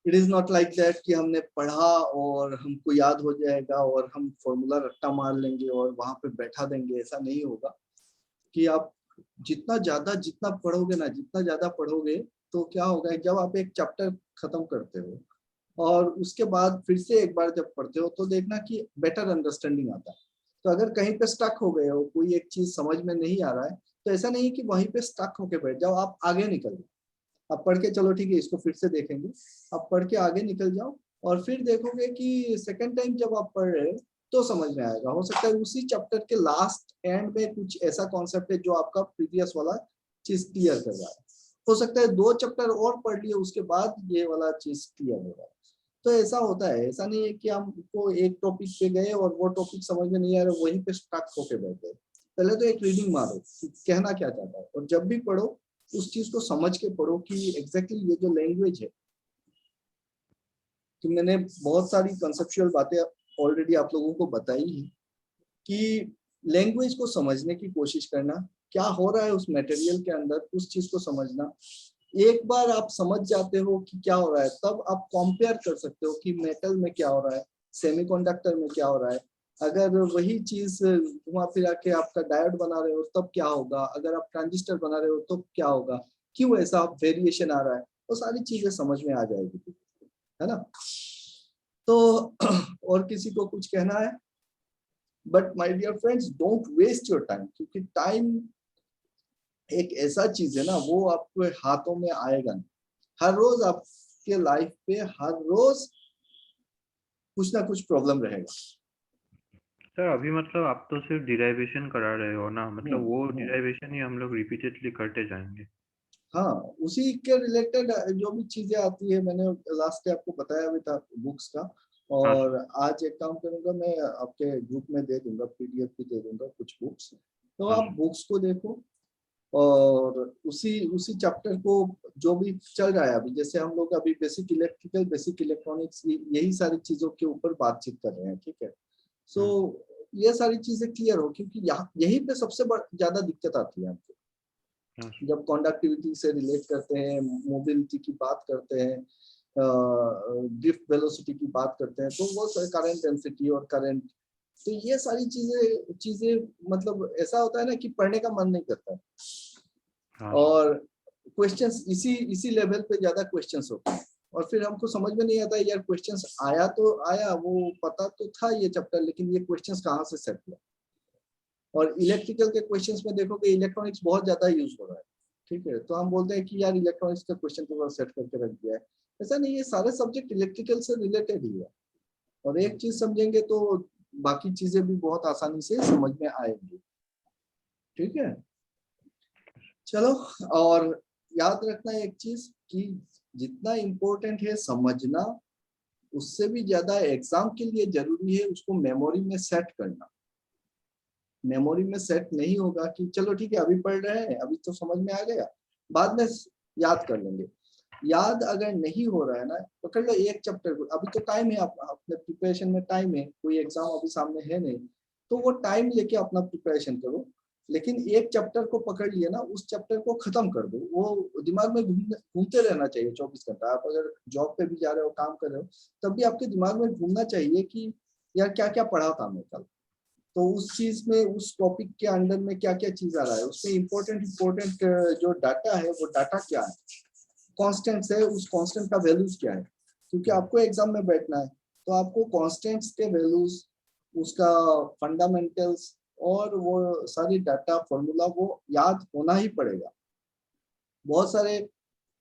It is not like that कि हमने पढ़ा और हमको याद हो जाएगा और हम फॉर्मूला रट्टा मार लेंगे और वहां पे बैठा देंगे। ऐसा नहीं होगा कि आप जितना पढ़ोगे ना, जितना ज्यादा पढ़ोगे तो क्या होगा, जब आप एक चैप्टर खत्म करते हो और उसके बाद फिर से एक बार जब पढ़ते हो तो देखना कि बेटर अंडरस्टैंडिंग आता है। तो अगर कहीं पे स्टक हो गए हो, कोई एक चीज समझ में नहीं आ रहा है, तो ऐसा नहीं कि वहीं पे स्टक होके बैठ जाओ, आप आगे निकल जाओ। आप पढ़ के चलो ठीक है इसको फिर से देखेंगे, आप पढ़ के आगे निकल जाओ और फिर देखोगे कि सेकेंड टाइम जब आप पढ़ रहे हो तो समझ में आएगा। हो सकता है उसी चैप्टर के लास्ट एंड में कुछ ऐसा कॉन्सेप्ट है जो आपका प्रीवियस वाला चीज क्लियर कर रहा है। हो सकता है 2 चैप्टर और पढ़ लिए उसके बाद ये वाला चीज क्लियर हो रहा है। तो ऐसा होता है, ऐसा नहीं है कि हमको एक टॉपिक पे गए और वो टॉपिक समझ में नहीं आ रहा, वहीं पे स्टक होके बैठ गए। पहले तो एक रीडिंग मारो कि कहना क्या चाहता है, और जब भी पढ़ो उस चीज को समझ के पढ़ो कि एग्जैक्टली ये जो लैंग्वेज है, कि मैंने बहुत सारी कंसेप्चुअल बातें ऑलरेडी आप लोगों को बताई है कि लैंग्वेज को समझने की कोशिश करना, क्या हो रहा है उस मटेरियल के अंदर, उस चीज को समझना। एक बार आप समझ जाते हो कि क्या हो रहा है, तब आप कंपेयर कर सकते हो कि मेटल में क्या हो रहा है, सेमीकंडक्टर में क्या हो रहा है। अगर वही चीज घुमा फिरा के आपका डायोड बना रहे हो तब क्या होगा, अगर आप ट्रांजिस्टर बना रहे हो तो क्या होगा, क्यों ऐसा वेरिएशन आ रहा है, वो सारी चीजें समझ में आ जाएगी, है ना। तो और किसी को कुछ कहना है? But my dear friends, don't waste your time, क्योंकि टाइम एक ऐसा चीज है ना, वो आपके हाथों में आएगा नहीं। हर रोज आपके लाइफ पे हर रोज कुछ ना कुछ प्रॉब्लम रहेगा। सर अभी मतलब आप तो सिर्फ डिराइवेशन करा रहे हो ना, मतलब वो हम्म। डिराइवेशन ही हम लोग रिपीटेडली करते जाएंगे। हाँ, उसी के रिलेटेड जो भी चीजें आती है, मैंने लास्ट डे आपको बताया भी था बुक्स का। हाँ और सर। आज एक काम करूंगा, मैं आपके ग्रुप में दे दूंगा, पीडीएफ भी दे दूंगा कुछ बुक्स, तो हाँ आप सर। बुक्स को देखो। और उसी उसी चैप्टर को जो भी चल रहा है अभी, जैसे हम लोग अभी बेसिक इलेक्ट्रिकल, बेसिक इलेक्ट्रॉनिक्स, यही सारी चीजों के ऊपर बातचीत कर रहे हैं, ठीक है। सो हम्म। ये सारी चीजें क्लियर हो, क्योंकि यहाँ यहीं पे सबसे ज्यादा दिक्कत आती है हमको। हाँ सर। जब कंडक्टिविटी से रिलेट करते हैं, मोबिलिटी की बात करते हैं, ड्रिफ्ट वेलोसिटी की बात करते हैं, तो वो करंट डेंसिटी और करंट, तो ये सारी चीजें चीजें मतलब ऐसा होता है ना कि पढ़ने का मन नहीं करता। हाँ सर। और क्वेश्चंस इसी इसी लेवल पे ज्यादा क्वेश्चंस होते हैं, और फिर हमको समझ में नहीं आता यार, क्वेश्चंस आया तो आया, वो पता तो था ये चैप्टर, लेकिन ये क्वेश्चंस कहाँ से सेट हुआ। और इलेक्ट्रिकल के क्वेश्चंस में देखोगे इलेक्ट्रॉनिक्स बहुत ज्यादा यूज हो रहा है, ठीक है। तो हम बोलते हैं कि यार इलेक्ट्रॉनिक्स का क्वेश्चन पेपर सेट करके रख दिया है। ऐसा नहीं है, सारे सब्जेक्ट इलेक्ट्रिकल से रिलेटेड ही है, और एक चीज समझेंगे तो बाकी चीजें भी बहुत आसानी से समझ में आएंगी, ठीक है। चलो, और याद रखना एक चीज कि जितना इम्पोर्टेंट है समझना, उससे भी ज्यादा एग्जाम के लिए जरूरी है उसको मेमोरी में सेट करना। मेमोरी में सेट नहीं होगा कि चलो ठीक है अभी पढ़ रहे हैं, अभी तो समझ में आ गया, बाद में याद कर लेंगे। याद अगर नहीं हो रहा है ना, पकड़ लो एक चैप्टर को, अभी तो टाइम है, अपने प्रिपरेशन में टाइम है, कोई एग्जाम अभी सामने है नहीं, तो वो टाइम लेके अपना प्रिपरेशन करो। लेकिन एक चैप्टर को पकड़ लिया ना, उस चैप्टर को खत्म कर दो, वो दिमाग में घूमते रहना चाहिए 24 घंटा। आप अगर जॉब पे भी जा रहे हो, काम कर रहे हो, तब भी आपके दिमाग में घूमना चाहिए कि यार क्या क्या पढ़ा था मैं कल, तो उस चीज में, उस टॉपिक के अंडर में क्या क्या चीज आ रहा है, उसमें इम्पोर्टेंट इम्पोर्टेंट जो डाटा है वो डाटा क्या है, कॉन्स्टेंट्स है, उस कॉन्स्टेंट का वैल्यूज क्या है, क्योंकि आपको एग्जाम में बैठना है। तो आपको कॉन्स्टेंट्स के वैल्यूज, उसका फंडामेंटल्स और वो सारी डाटा फॉर्मूला वो याद होना ही पड़ेगा। बहुत सारे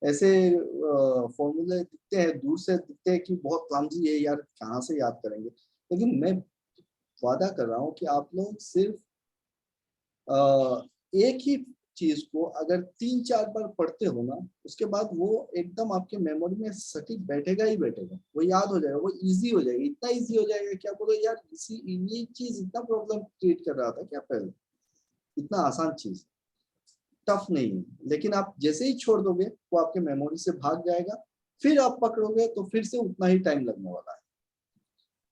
ऐसे फॉर्मूले दिखते हैं, दूर से दिखते हैं कि बहुत क्लमजी है यार, कहाँ से याद करेंगे, लेकिन मैं वादा कर रहा हूँ कि आप लोग सिर्फ एक ही चीज को अगर 3-4 बार पढ़ते हो ना, उसके बाद वो एकदम आपके मेमोरी में सटीक बैठेगा ही बैठेगा, वो याद हो जाएगा, वो इजी हो जाएगा, इतना इजी हो जाएगा कि आप बोलो यार इसी ये चीज इतना प्रॉब्लम क्रिएट कर रहा था क्या पहले, इतना आसान चीज, टफ नहीं है। लेकिन आप जैसे ही छोड़ दोगे वो आपके मेमोरी से भाग जाएगा, फिर आप पकड़ोगे तो फिर से उतना ही टाइम लगने वाला है।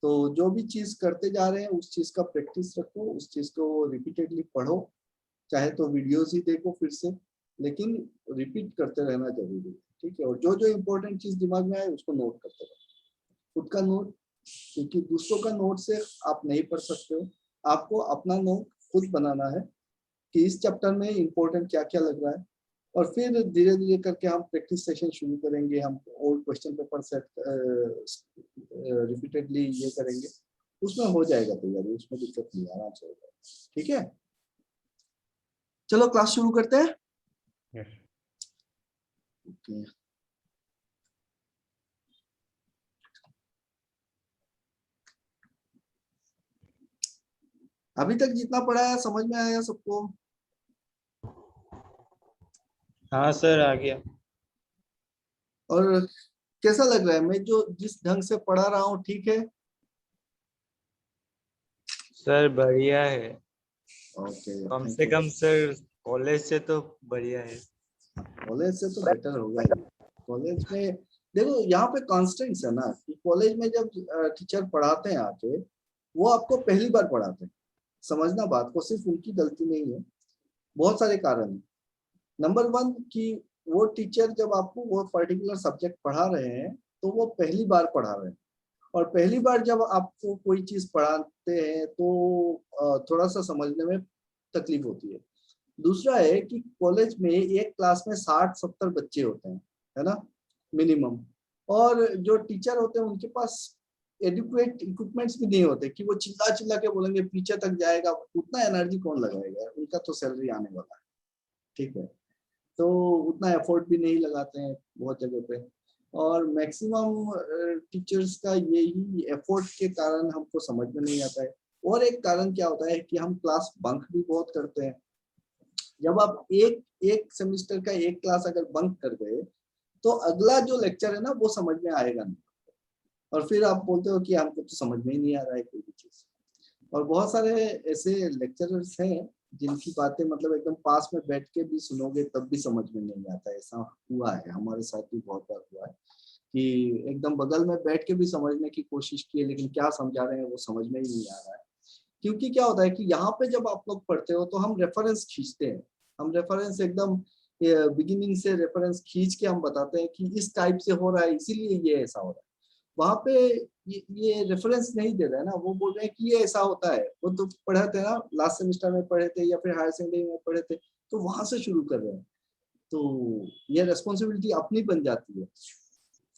तो जो भी चीज करते जा रहे हैं उस चीज का प्रैक्टिस रखो, उस चीज को रिपीटेडली पढ़ो, चाहे तो वीडियोस ही देखो फिर से, लेकिन रिपीट करते रहना जरूरी है। ठीक है, और जो जो इम्पोर्टेंट चीज दिमाग में आए उसको नोट करते रहो। खुद का नोट, क्योंकि दूसरों का नोट से आप नहीं पढ़ सकते हो, आपको अपना नोट खुद बनाना है कि इस चैप्टर में इम्पोर्टेंट क्या क्या लग रहा है, और फिर धीरे धीरे करके हम प्रैक्टिस सेशन शुरू करेंगे। हम old question paper set repeatedly ये करेंगे, उसमें हो जाएगा तैयारी, उसमें दिक्कत नहीं, आराम से हो जाएगा। ठीक है, चलो क्लास शुरू करते हैं। यस ओके, अभी तक जितना पढ़ा है समझ में आया सबको? हाँ सर, आ गया। और कैसा लग रहा है मैं जो जिस ढंग से पढ़ा रहा हूँ, ठीक है? सर बढ़िया है, ओके, कम थैंक से यू। कम सर कॉलेज से तो बढ़िया है। कॉलेज से तो बेटर होगा ही। कॉलेज में देखो, यहाँ पे कॉन्स्टेंट्स है ना कि कॉलेज में जब टीचर पढ़ाते हैं आके, वो आपको पहली बार पढ़ाते हैं। समझना बात को, सिर्फ उनकी गलती नहीं है, बहुत सारे कारण हैं। नंबर वन कि वो टीचर जब आपको वो पर्टिकुलर सब्जेक्ट पढ़ा रहे हैं तो वो पहली बार पढ़ा रहे हैं, और पहली बार जब आपको कोई चीज पढ़ाते हैं तो थोड़ा सा समझने में तकलीफ होती है। दूसरा है कि कॉलेज में एक क्लास में 60-70 बच्चे होते हैं, है ना, मिनिमम, और जो टीचर होते हैं उनके पास एडुकेट इक्विपमेंट्स भी नहीं होते कि वो चिल्ला चिल्ला के बोलेंगे पीछे तक जाएगा, उतना एनर्जी कौन लगाएगा, उनका तो सैलरी आने वाला है। ठीक है, तो उतना एफर्ट भी नहीं लगाते हैं बहुत जगह पे, और मैक्सिमम टीचर्स का यही एफर्ट के कारण हमको समझ में नहीं आता है। और एक कारण क्या होता है कि हम क्लास बंक भी बहुत करते हैं। जब आप एक एक सेमेस्टर का एक क्लास अगर बंक कर गए तो अगला जो लेक्चर है ना वो समझ में आएगा नहीं, और फिर आप बोलते हो कि हमको तो समझ में ही नहीं आ रहा है कोई भी चीज। और बहुत सारे ऐसे लेक्चरर्स हैं जिनकी बातें मतलब एकदम पास में बैठ के भी सुनोगे तब भी समझ में नहीं आता। ऐसा हुआ है, हमारे साथ भी बहुत बार हुआ है कि एकदम बगल में बैठ के भी समझने की कोशिश की है, लेकिन क्या समझा रहे हैं वो समझ में ही नहीं आ रहा है। क्योंकि क्या होता है कि यहाँ पे जब आप लोग पढ़ते हो तो हम रेफरेंस खींचते हैं, हम रेफरेंस एकदम बिगिनिंग से रेफरेंस खींच के हम बताते हैं कि इस टाइप से हो रहा है इसीलिए ये ऐसा हो रहा है। वहां पे ये रेफरेंस नहीं दे रहा है ना, वो बोल रहे हैं कि ये ऐसा होता है, वो तो पढ़े थे ना लास्ट सेमेस्टर में पढ़े थे या फिर हायर सेकेंडरी में पढ़े थे, तो वहां से शुरू कर रहे हैं। तो ये रेस्पॉन्सिबिलिटी अपनी बन जाती है।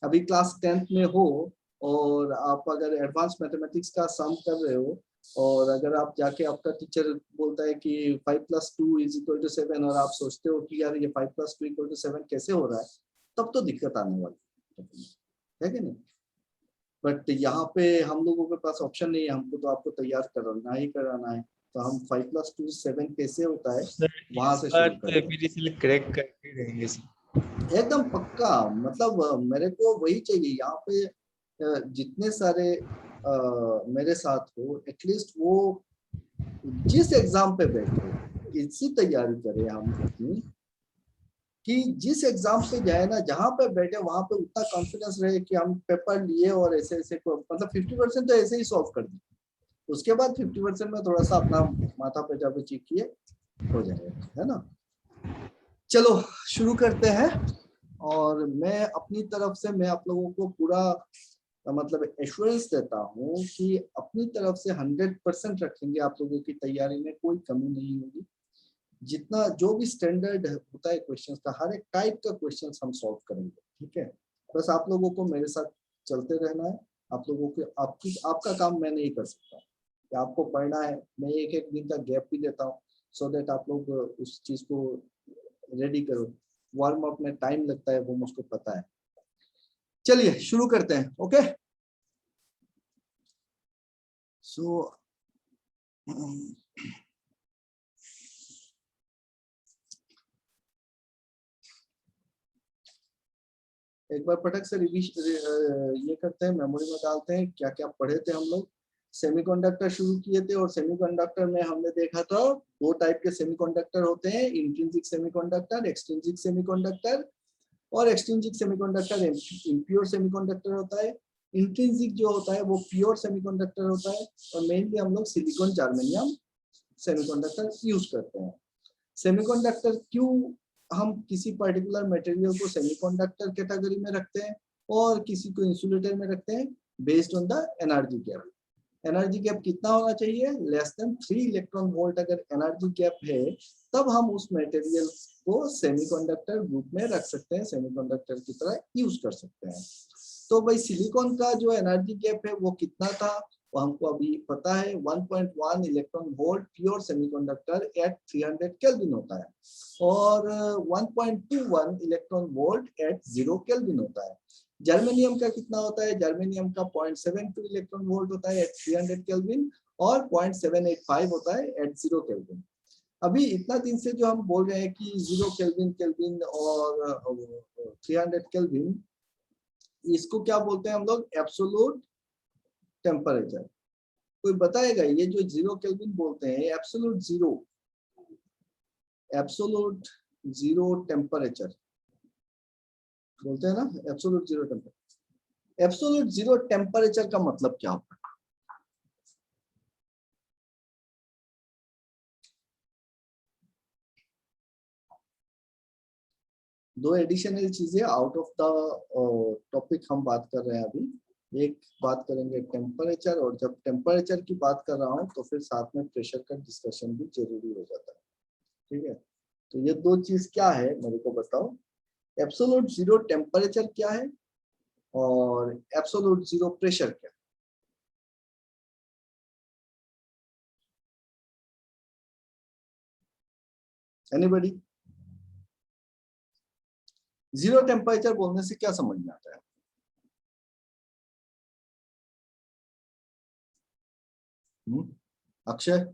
अभी क्लास 10th में हो और आप अगर एडवांस मैथमेटिक्स का सम कर रहे हो, और अगर आप जाके आपका टीचर बोलता है कि 5 + 2 = 7 और आप सोचते हो कि यार ये 5 + 2 = 7 कैसे हो रहा है, तब तो दिक्कत आने वाली है कि नहीं। बट यहाँ पे हम लोगों के पास ऑप्शन नहीं है, हमको तो आपको तैयार कराना ही कराना है। तो हम 5 + 2 = 7 कैसे होता है सर वहां इस से बार शुरू तो करेंगे। एपीडीसीएल क्रैक करके रहेंगे सर। एकदम पक्का, मतलब मेरे को वही चाहिए यहाँ पे। जितने सारे मेरे साथ हो, एटलीस्ट वो जिस एग्जाम पे बैठे इसी तैयारी करें हम अपनी, कि जिस एग्जाम पे जाए ना, जहाँ पे बैठे वहां पे उतना कॉन्फिडेंस रहे कि हम पेपर लिए और ऐसे ऐसे मतलब 50% तो ऐसे ही सॉल्व कर दिए, उसके बाद 50% में थोड़ा सा अपना माथा पे जाके चेक किए, हो जाएगा, है ना। चलो शुरू करते हैं, और मैं अपनी तरफ से मैं आप लोगों को पूरा मतलब एश्योरेंस देता हूँ कि अपनी तरफ से 100% रखेंगे, आप लोगों की तैयारी में कोई कमी नहीं होगी। जितना जो भी स्टैंडर्ड होता है क्वेश्चंस का, हर एक टाइप का क्वेश्चंस हम सॉल्व करेंगे, ठीक है। बस आप लोगों को मेरे साथ चलते रहना है। आप लोगों के आपका काम मैं नहीं कर सकता कि आपको पढ़ना है, मैं एक एक दिन का गैप भी देता हूँ सो दैट आप लोग उस चीज को रेडी करो। वार्म अप में टाइम लगता है वो मुझको पता है। चलिए शुरू करते हैं, ओके। सो एक बार फटक से ये करते हैं, मेमोरी में डालते हैं क्या क्या पढ़े थे हम लोग। सेमीकंडक्टर शुरू किए थे, और सेमीकंडक्टर में हमने देखा था 2 टाइप के सेमीकंडक्टर होते हैं, इंट्रिंसिक सेमीकंडक्टर, एक्सट्रिंसिक सेमीकंडक्टर। और एक्सट्रिंसिक सेमीकंडक्टर इम्प्योर सेमीकंडक्टर होता है। इंट्रिंसिक जो होता है वो प्योर सेमीकंडक्टर होता है, और मेनली हम लोग सिलिकॉन जर्मेनियम सेमीकंडक्टर यूज करते हैं। सेमीकंडक्टर क्यों हम किसी पर्टिकुलर मटेरियल को सेमीकंडक्टर कैटेगरी में रखते हैं और किसी को इंसुलेटर में रखते हैं based on the energy gap. Energy gap कितना होना चाहिए? लेस देन 3 इलेक्ट्रॉन वोल्ट अगर एनर्जी गैप है तब हम उस मटेरियल को सेमीकंडक्टर ग्रुप में रख सकते हैं, सेमीकंडक्टर की तरह यूज कर सकते हैं। तो भाई सिलिकॉन का जो एनर्जी गैप है वो कितना था? वो हमको अभी पता है 1.1 electron volt pure semiconductor at 300 kelvin होता है और 1.21 इलेक्ट्रॉन वोल्ट एट 0 केल्विन होता है। जर्मेनियम का कितना होता है? जर्मेनियम का 0.72 इलेक्ट्रॉन वोल्ट होता है एट 300 केल्विन और 0.785 होता है एट 0 केल्विन। अभी इतना दिन से जो हम बोल रहे हैं कि 0 केल्विन, केल्विन और 300 केल्विन, इसको क्या बोलते हैं हम लोग? Absolute temperature. कोई बताएगा ये जो 0 केल्विन बोलते हैं एब्सोल्यूट जीरो टेम्परेचर बोलते हैं ना, absolute zero temperature. Absolute zero temperature का मतलब क्या होता है? दो एडिशनल चीजें आउट ऑफ द टॉपिक हम बात कर रहे हैं अभी। एक बात करेंगे टेम्परेचर, और जब टेम्परेचर की बात कर रहा हूं तो फिर साथ में प्रेशर का डिस्कशन भी जरूरी हो जाता है। ठीक है, तो ये दो चीज क्या है मेरे को बताओ। एब्सोल्यूट जीरो टेम्परेचर क्या है और एब्सोल्यूट जीरो प्रेशर क्या है? एनीबॉडी? जीरो टेम्परेचर बोलने से क्या समझ में आता है? Akshay?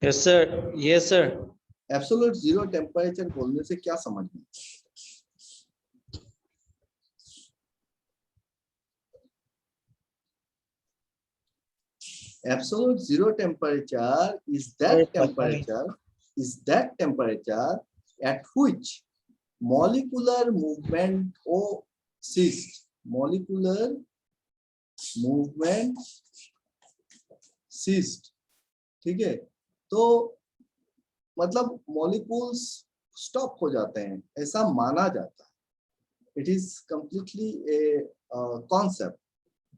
Yes sir, yes sir. Absolute zero temperature बोलने से क्या समझ में आता है? Absolute zero temperature is that temperature at which molecular movement ceased. Molecular movement ceased. ठीक है, तो मतलब मॉलिक्यूल्स स्टॉप हो जाते हैं ऐसा माना जाता है। It is completely a concept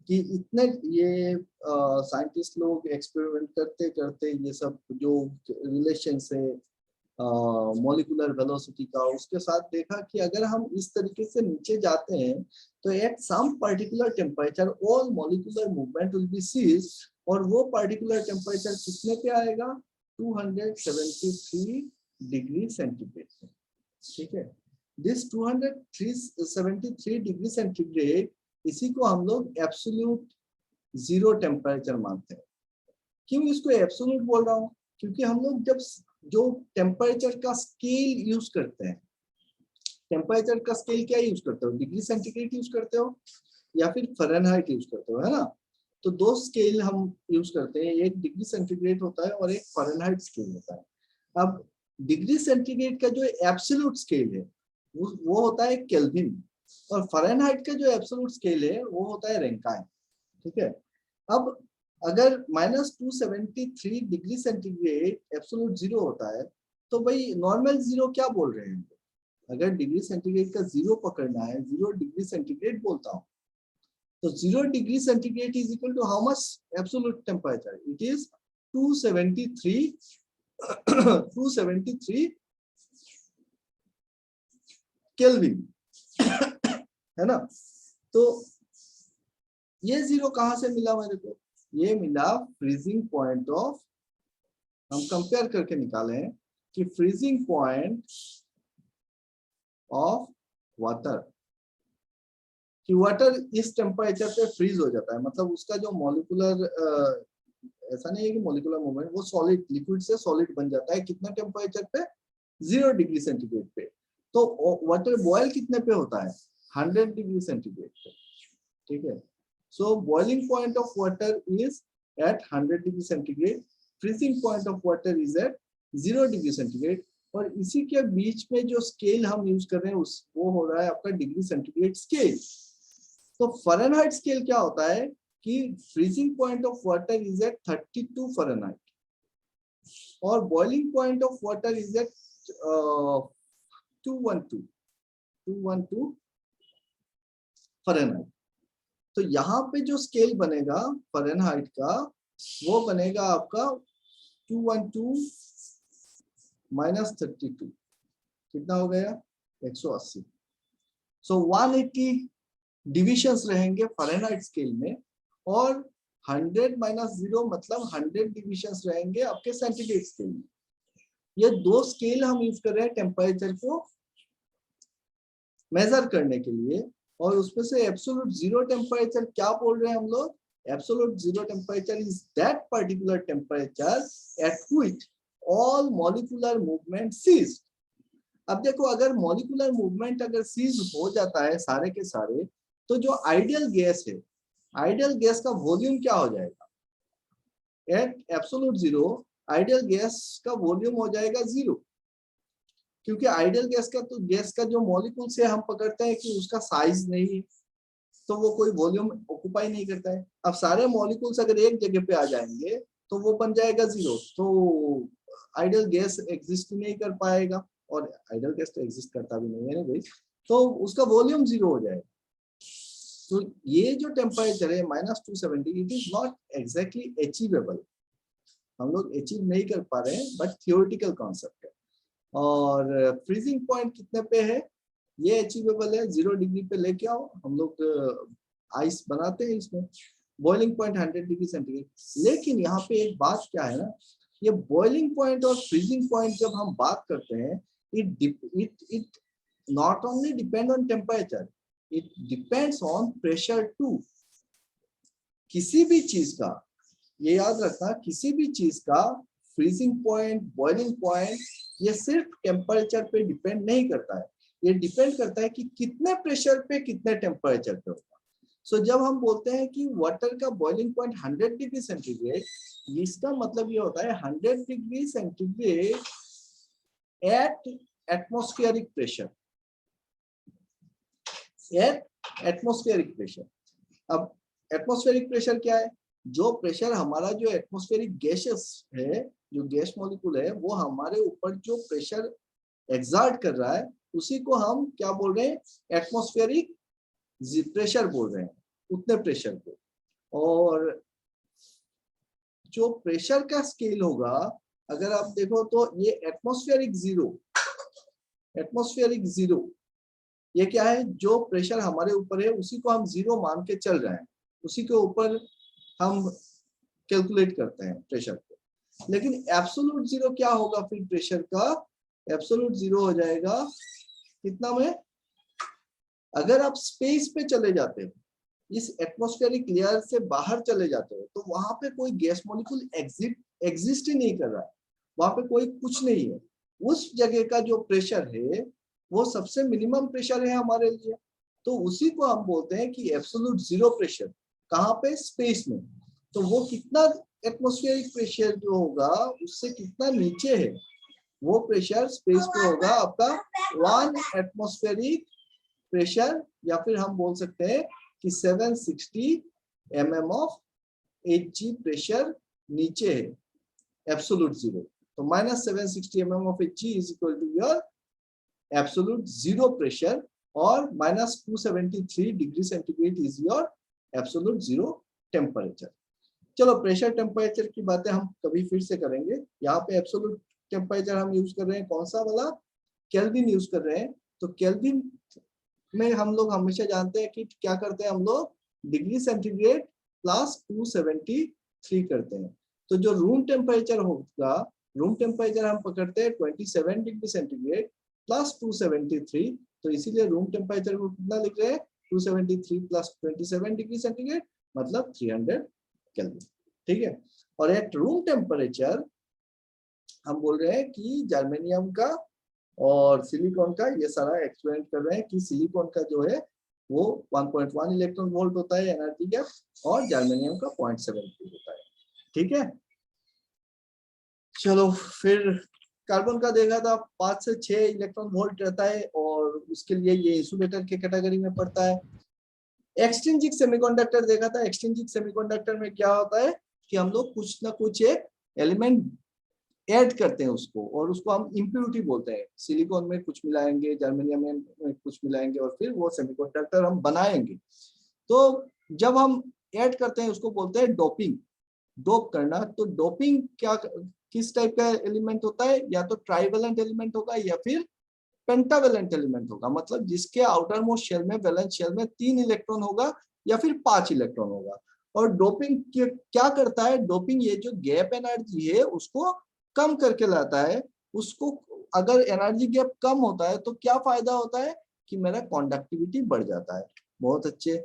कि इतने ये साइंटिस्ट लोग एक्सपेरिमेंट करते करते ये सब जो रिलेशन है मॉलिक्यूलर वेलोसिटी का, उसके साथ देखा कि अगर हम इस तरीके से नीचे जाते हैं तो at some particular temperature all molecular movement will be cease, और वो पर्टिकुलर टेम्परेचर कितने पे आएगा? 273 डिग्री सेंटीग्रेड। ठीक है, दिस 273 डिग्री सेंटीग्रेड, इसी को हम लोग एब्सोल्यूट जीरो टेम्परेचर मानते हैं। क्यों इसको एब्सोल्यूट बोल रहा हूँ? क्योंकि हम लोग जब जो टेम्परेचर का स्केल यूज करते हैं, टेम्परेचर का स्केल क्या यूज करते हो? डिग्री सेंटीग्रेड यूज करते हो या फिर फ़ारेनहाइट यूज करते हो, है ना? तो दो स्केल हम यूज करते हैं, एक डिग्री सेंटीग्रेड होता है और एक फ़ारेनहाइट स्केल होता है। अब डिग्री सेंटीग्रेड का जो एब्सोल्यूट स्केल है वो होता है केल्विन, और फ़ारेनहाइट का जो एब्सोल्यूट स्केल है वो होता है रैंकाइन। ठीक है, अब अगर -273 डिग्री सेंटीग्रेड एब्सोल्यूट जीरो होता है तो भाई नॉर्मल जीरो क्या बोल रहे हैं? अगर डिग्री सेंटीग्रेड का जीरो पकड़ना है, 0 डिग्री सेंटीग्रेड बोलता हूँ, तो 0 degree centigrade is equal to how much absolute temperature? It is 273 kelvin, है ना? तो ये जीरो कहां से मिला मेरे को? ये मिला फ्रीजिंग पॉइंट ऑफ, हम कंपेयर करके निकाले हैं कि फ्रीजिंग पॉइंट ऑफ वाटर, कि वाटर इस टेम्परेचर पे फ्रीज हो जाता है, मतलब उसका जो मॉलिक्यूलर ऐसा नहीं है कि मॉलिक्यूलर मूवमेंट, वो सॉलिड लिक्विड से सॉलिड बन जाता है कितना टेम्परेचर पे? 0 डिग्री सेंटीग्रेड पे। तो वाटर बॉयल कितने पे होता है? 100 डिग्री सेंटीग्रेड पे। ठीक है, so boiling point of water is at 100 degree centigrade, freezing point of water is at 0 degree centigrade, और इसी के बीच में जो स्केल हम यूज कर रहे हैं वो हो रहा है आपका डिग्री सेंटीग्रेड स्केल। तो फ़ारेनहाइट स्केल क्या होता है? कि freezing point of water is at 32 Fahrenheit और boiling point of water is at 212 Fahrenheit. तो यहाँ पे जो स्केल बनेगा फ़ारेनहाइट का वो बनेगा आपका 212 माइनस 32, कितना हो गया 180। सो 180 डिविजन्स रहेंगे फ़ारेनहाइट स्केल में और 100 माइनस 0 मतलब 100 डिविजन्स रहेंगे आपके सेंटीग्रेड स्केल में। ये दो स्केल हम यूज कर रहे हैं टेम्परेचर को मेजर करने के लिए, और उसमें से एब्सोल्यूट जीरो टेम्परेचर क्या बोल रहे हैं हम लोग? Absolute zero temperature is that particular temperature at which all molecular movement cease. अब देखो, अगर मॉलिक्यूलर मूवमेंट अगर सीज हो जाता है सारे के सारे, तो जो आइडियल गैस है, आइडियल गैस का वॉल्यूम क्या हो जाएगा? At absolute zero ideal gas का वॉल्यूम हो जाएगा 0, क्योंकि आइडियल गैस का तो गैस का जो मॉलिक्यूल से हम पकड़ते हैं कि उसका साइज नहीं है, तो वो कोई वॉल्यूम ऑक्युपाई नहीं करता है। अब सारे मॉलिक्यूल्स अगर एक जगह पे आ जाएंगे तो वो बन जाएगा 0, तो आइडियल गैस एग्जिस्ट नहीं कर पाएगा, और आइडियल गैस तो एग्जिस्ट करता भी नहीं है भाई, तो उसका वॉल्यूम 0 हो जाएगा। तो ये जो टेम्परेचर है -270, it is not exactly achievable, हम लोग अचीव नहीं कर पा रहे हैं, बट थियोरेटिकल कॉन्सेप्ट है। और फ्रीजिंग पॉइंट कितने पे है? ये अचीवेबल है, 0 डिग्री पे लेके आओ, हम लोग आइस बनाते हैं इसमें। Boiling point 100 degree centigrade. लेकिन यहाँ पे एक बात क्या है ना, ये बॉइलिंग पॉइंट और फ्रीजिंग पॉइंट जब हम बात करते हैं, it not only depend on temperature, it depends on pressure too. किसी भी चीज का, ये याद रखना, किसी भी चीज का फ्रीजिंग पॉइंट, बॉइलिंग पॉइंट, ये सिर्फ टेम्परेचर पे डिपेंड नहीं करता है, ये डिपेंड करता है कि कितने प्रेशर पे कितने टेम्परेचर पे होगा। सो जब हम बोलते हैं कि वाटर का बॉइलिंग पॉइंट 100 डिग्री सेंटीग्रेड, इसका मतलब ये होता है 100 degree centigrade at atmospheric pressure, at atmospheric pressure. अब एटमॉस्फेरिक प्रेशर क्या है? जो प्रेशर हमारा जो एटमॉस्फेरिक गैसेस है, जो गैस मॉलिक्यूल है, वो हमारे ऊपर जो प्रेशर एक्सर्ट कर रहा है, उसी को हम क्या बोल रहे हैं? एटमॉस्फेरिक प्रेशर बोल रहे हैं, उतने प्रेशर को। और जो प्रेशर का स्केल होगा, अगर आप देखो तो ये एटमॉस्फेरिक जीरो, ये क्या है? जो प्रेशर हमारे ऊपर है उसी को हम 0 मान के चल रहे हैं, उसी के ऊपर हम कैलकुलेट करते हैं प्रेशर को। लेकिन एब्सोल्यूट जीरो क्या होगा फिर प्रेशर का? एब्सोल्यूट जीरो हो जाएगा कितना में? अगर आप स्पेस पे चले जाते हो, इस एटमॉस्फेरिक लेयर से बाहर चले जाते हो, तो वहां पे कोई गैस मॉलिक्यूल एग्जिस्ट ही नहीं कर रहा है, वहां पे कोई कुछ नहीं है। उस जगह का जो प्रेशर है वो सबसे मिनिमम प्रेशर है हमारे लिए, तो उसी को हम बोलते हैं कि एब्सोल्यूट जीरो प्रेशर। कहाँ पे? स्पेस में। तो वो कितना एटमॉस्फेरिक प्रेशर जो होगा उससे कितना नीचे है, वो प्रेशर स्पेस पे होगा आपका 1 एटमॉस्फेरिक प्रेशर, या फिर हम बोल सकते हैं कि 760 mm ऑफ Hg प्रेशर नीचे है एब्सोल्यूट जीरो। तो -760 mm of Hg is equal to your absolute zero pressure, और -273 degree centigrade is your absolute zero temperature. चलो, प्रेशर टेम्परेचर की बातें हम कभी फिर से करेंगे। यहाँ पे एब्सोल्यूट टेम्परेचर हम यूज कर रहे हैं, कौन सा वाला? केल्विन यूज कर रहे हैं। तो केल्विन में हम लोग हमेशा जानते हैं कि क्या करते हैं हम लोग? डिग्री सेंटीग्रेड प्लस 273 करते हैं। तो जो रूम टेम्परेचर होगा, रूम टेम्परेचर हम पकड़ते हैं 27 डिग्री सेंटीग्रेड प्लस 273, तो इसीलिए रूम टेम्परेचर को कितना लिख रहे हैं? 273 प्लस 27 डिग्री सेंटीग्रेड मतलब 300 केल्विन। ठीक है। और एट रूम टेम्परेचर हम बोल रहे हैं कि जर्मेनियम का और सिलिकॉन का, ये सारा एक्सपेरिमेंट कर रहे हैं कि सिलिकॉन का जो है वो 1.1 इलेक्ट्रॉन वोल्ट होता है एनर्जी गैप, और जर्मेनियम का 0.73 होता है। ठीक है। चलो, फिर कार्बन का देखा था 5 से 6 इलेक्ट्रॉन वोल्ट रहता है, और उसके लिए ये इंसुलेटर के कैटेगरी में पड़ता है। एक्सट्रिंसिक सेमीकंडक्टर देखा था। एक्सट्रिंसिक सेमीकंडक्टर में क्या होता है कि हम लोग कुछ ना कुछ एक एलिमेंट ऐड करते हैं उसको, और उसको हम इम्प्यूरिटी बोलते हैं। सिलिकॉन में कुछ मिलाएंगे, जर्मेनियम में कुछ मिलाएंगे, और फिर वो सेमीकंडक्टर हम बनाएंगे। तो जब हम ऐड करते हैं उसको बोलते हैं डोपिंग, डोप करना। तो डोपिंग क्या, किस टाइप का एलिमेंट होता है, या तो ट्राइवेलेंट एलिमेंट होगा या फिर पेंटावेलेंट एलिमेंट होगा, मतलब जिसके आउटर मोस्ट शेल में, वैलेंस शेल में 3 इलेक्ट्रॉन होगा या फिर 5 इलेक्ट्रॉन होगा। और डोपिंग क्या करता है, डोपिंग ये जो गैप एनर्जी है उसको कम करके लाता है। उसको अगर एनर्जी गैप कम होता है तो क्या फायदा होता है कि मेरा कंडक्टिविटी बढ़ जाता है। बहुत अच्छे।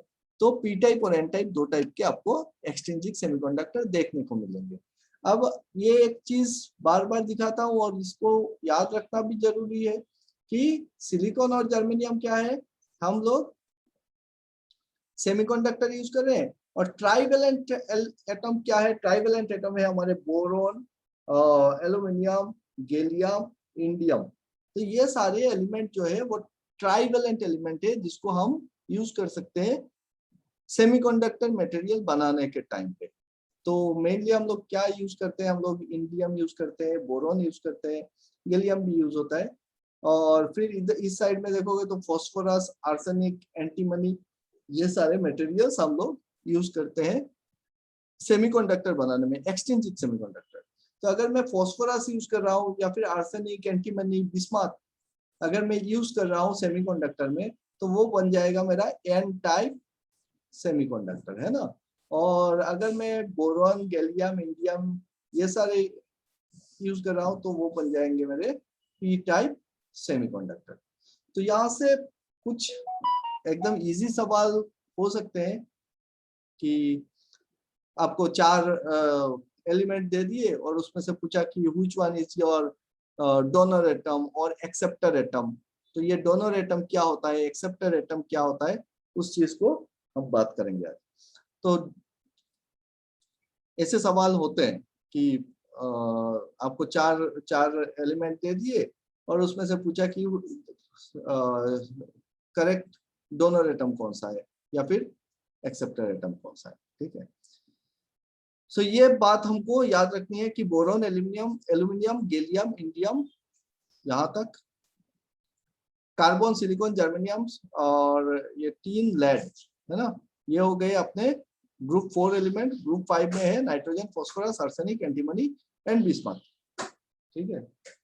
तो पी टाइप और एन टाइप, 2 टाइप के आपको एक्सट्रिंसिक सेमीकंडक्टर देखने को मिलेंगे। अब ये एक चीज बार बार दिखाता हूँ और इसको याद रखना भी जरूरी है कि सिलिकॉन और जर्मेनियम क्या है, हम लोग सेमीकंडक्टर यूज कर रहे हैं। और ट्राइवेलेंट एटम क्या है, ट्राइवेलेंट एटम है हमारे बोरोन, एल्यूमिनियम, गैलियम, इंडियम। तो ये सारे एलिमेंट जो है वो ट्राइवेलेंट एलिमेंट है, जिसको हम यूज कर सकते हैं सेमीकंडक्टर मटेरियल बनाने के टाइम पे। तो मेनली हम लोग क्या यूज करते हैं, हम लोग इंडियम यूज करते हैं, बोरोन यूज करते हैं, गैलियम भी यूज होता है। और फिर इधर इस साइड में देखोगे तो फास्फोरस, आर्सेनिक, एंटीमनी, ये सारे मटेरियल्स हम लोग यूज करते हैं सेमीकंडक्टर बनाने में, एक्सट्रिंसिक सेमीकंडक्टर। तो अगर मैं फास्फोरस यूज कर रहा हूँ या फिर आर्सेनिक, एंटीमनी, बिस्मथ अगर मैं यूज कर रहा हूँ सेमीकंडक्टर में, तो वो बन जाएगा मेरा एन टाइप सेमीकंडक्टर, है ना। और अगर मैं बोरॉन, गैलियम, इंडियम ये सारे यूज कर रहा हूँ तो वो बन जाएंगे मेरे पी टाइप सेमीकंडक्टर। तो यहाँ से कुछ एकदम इजी सवाल हो सकते हैं कि आपको 4 एलिमेंट दे दिए और उसमें से पूछा कि which one is your donor atom और एक्सेप्टर एटम। तो ये डोनर एटम क्या होता है, एक्सेप्टर एटम क्या होता है, उस चीज को हम बात करेंगे आज। तो ऐसे सवाल होते हैं कि आपको चार एलिमेंट दे दिए और उसमें से पूछा कि करेक्ट डोनर एटम कौन सा है या फिर एक्सेप्टर एटम कौन सा है। ठीक है। सो ये बात हमको याद रखनी है कि बोरॉन, एल्यूमिनियम, गैलियम, इंडियम, यहाँ तक कार्बन, सिलिकॉन, जर्मेनियम और ये 3 लेड, है ना। ये हो गए अपने ग्रुप 4 एलिमेंट। ग्रुप 5 में है nitrogen, phosphorus, arsenic, antimony and bismuth. ठीक है।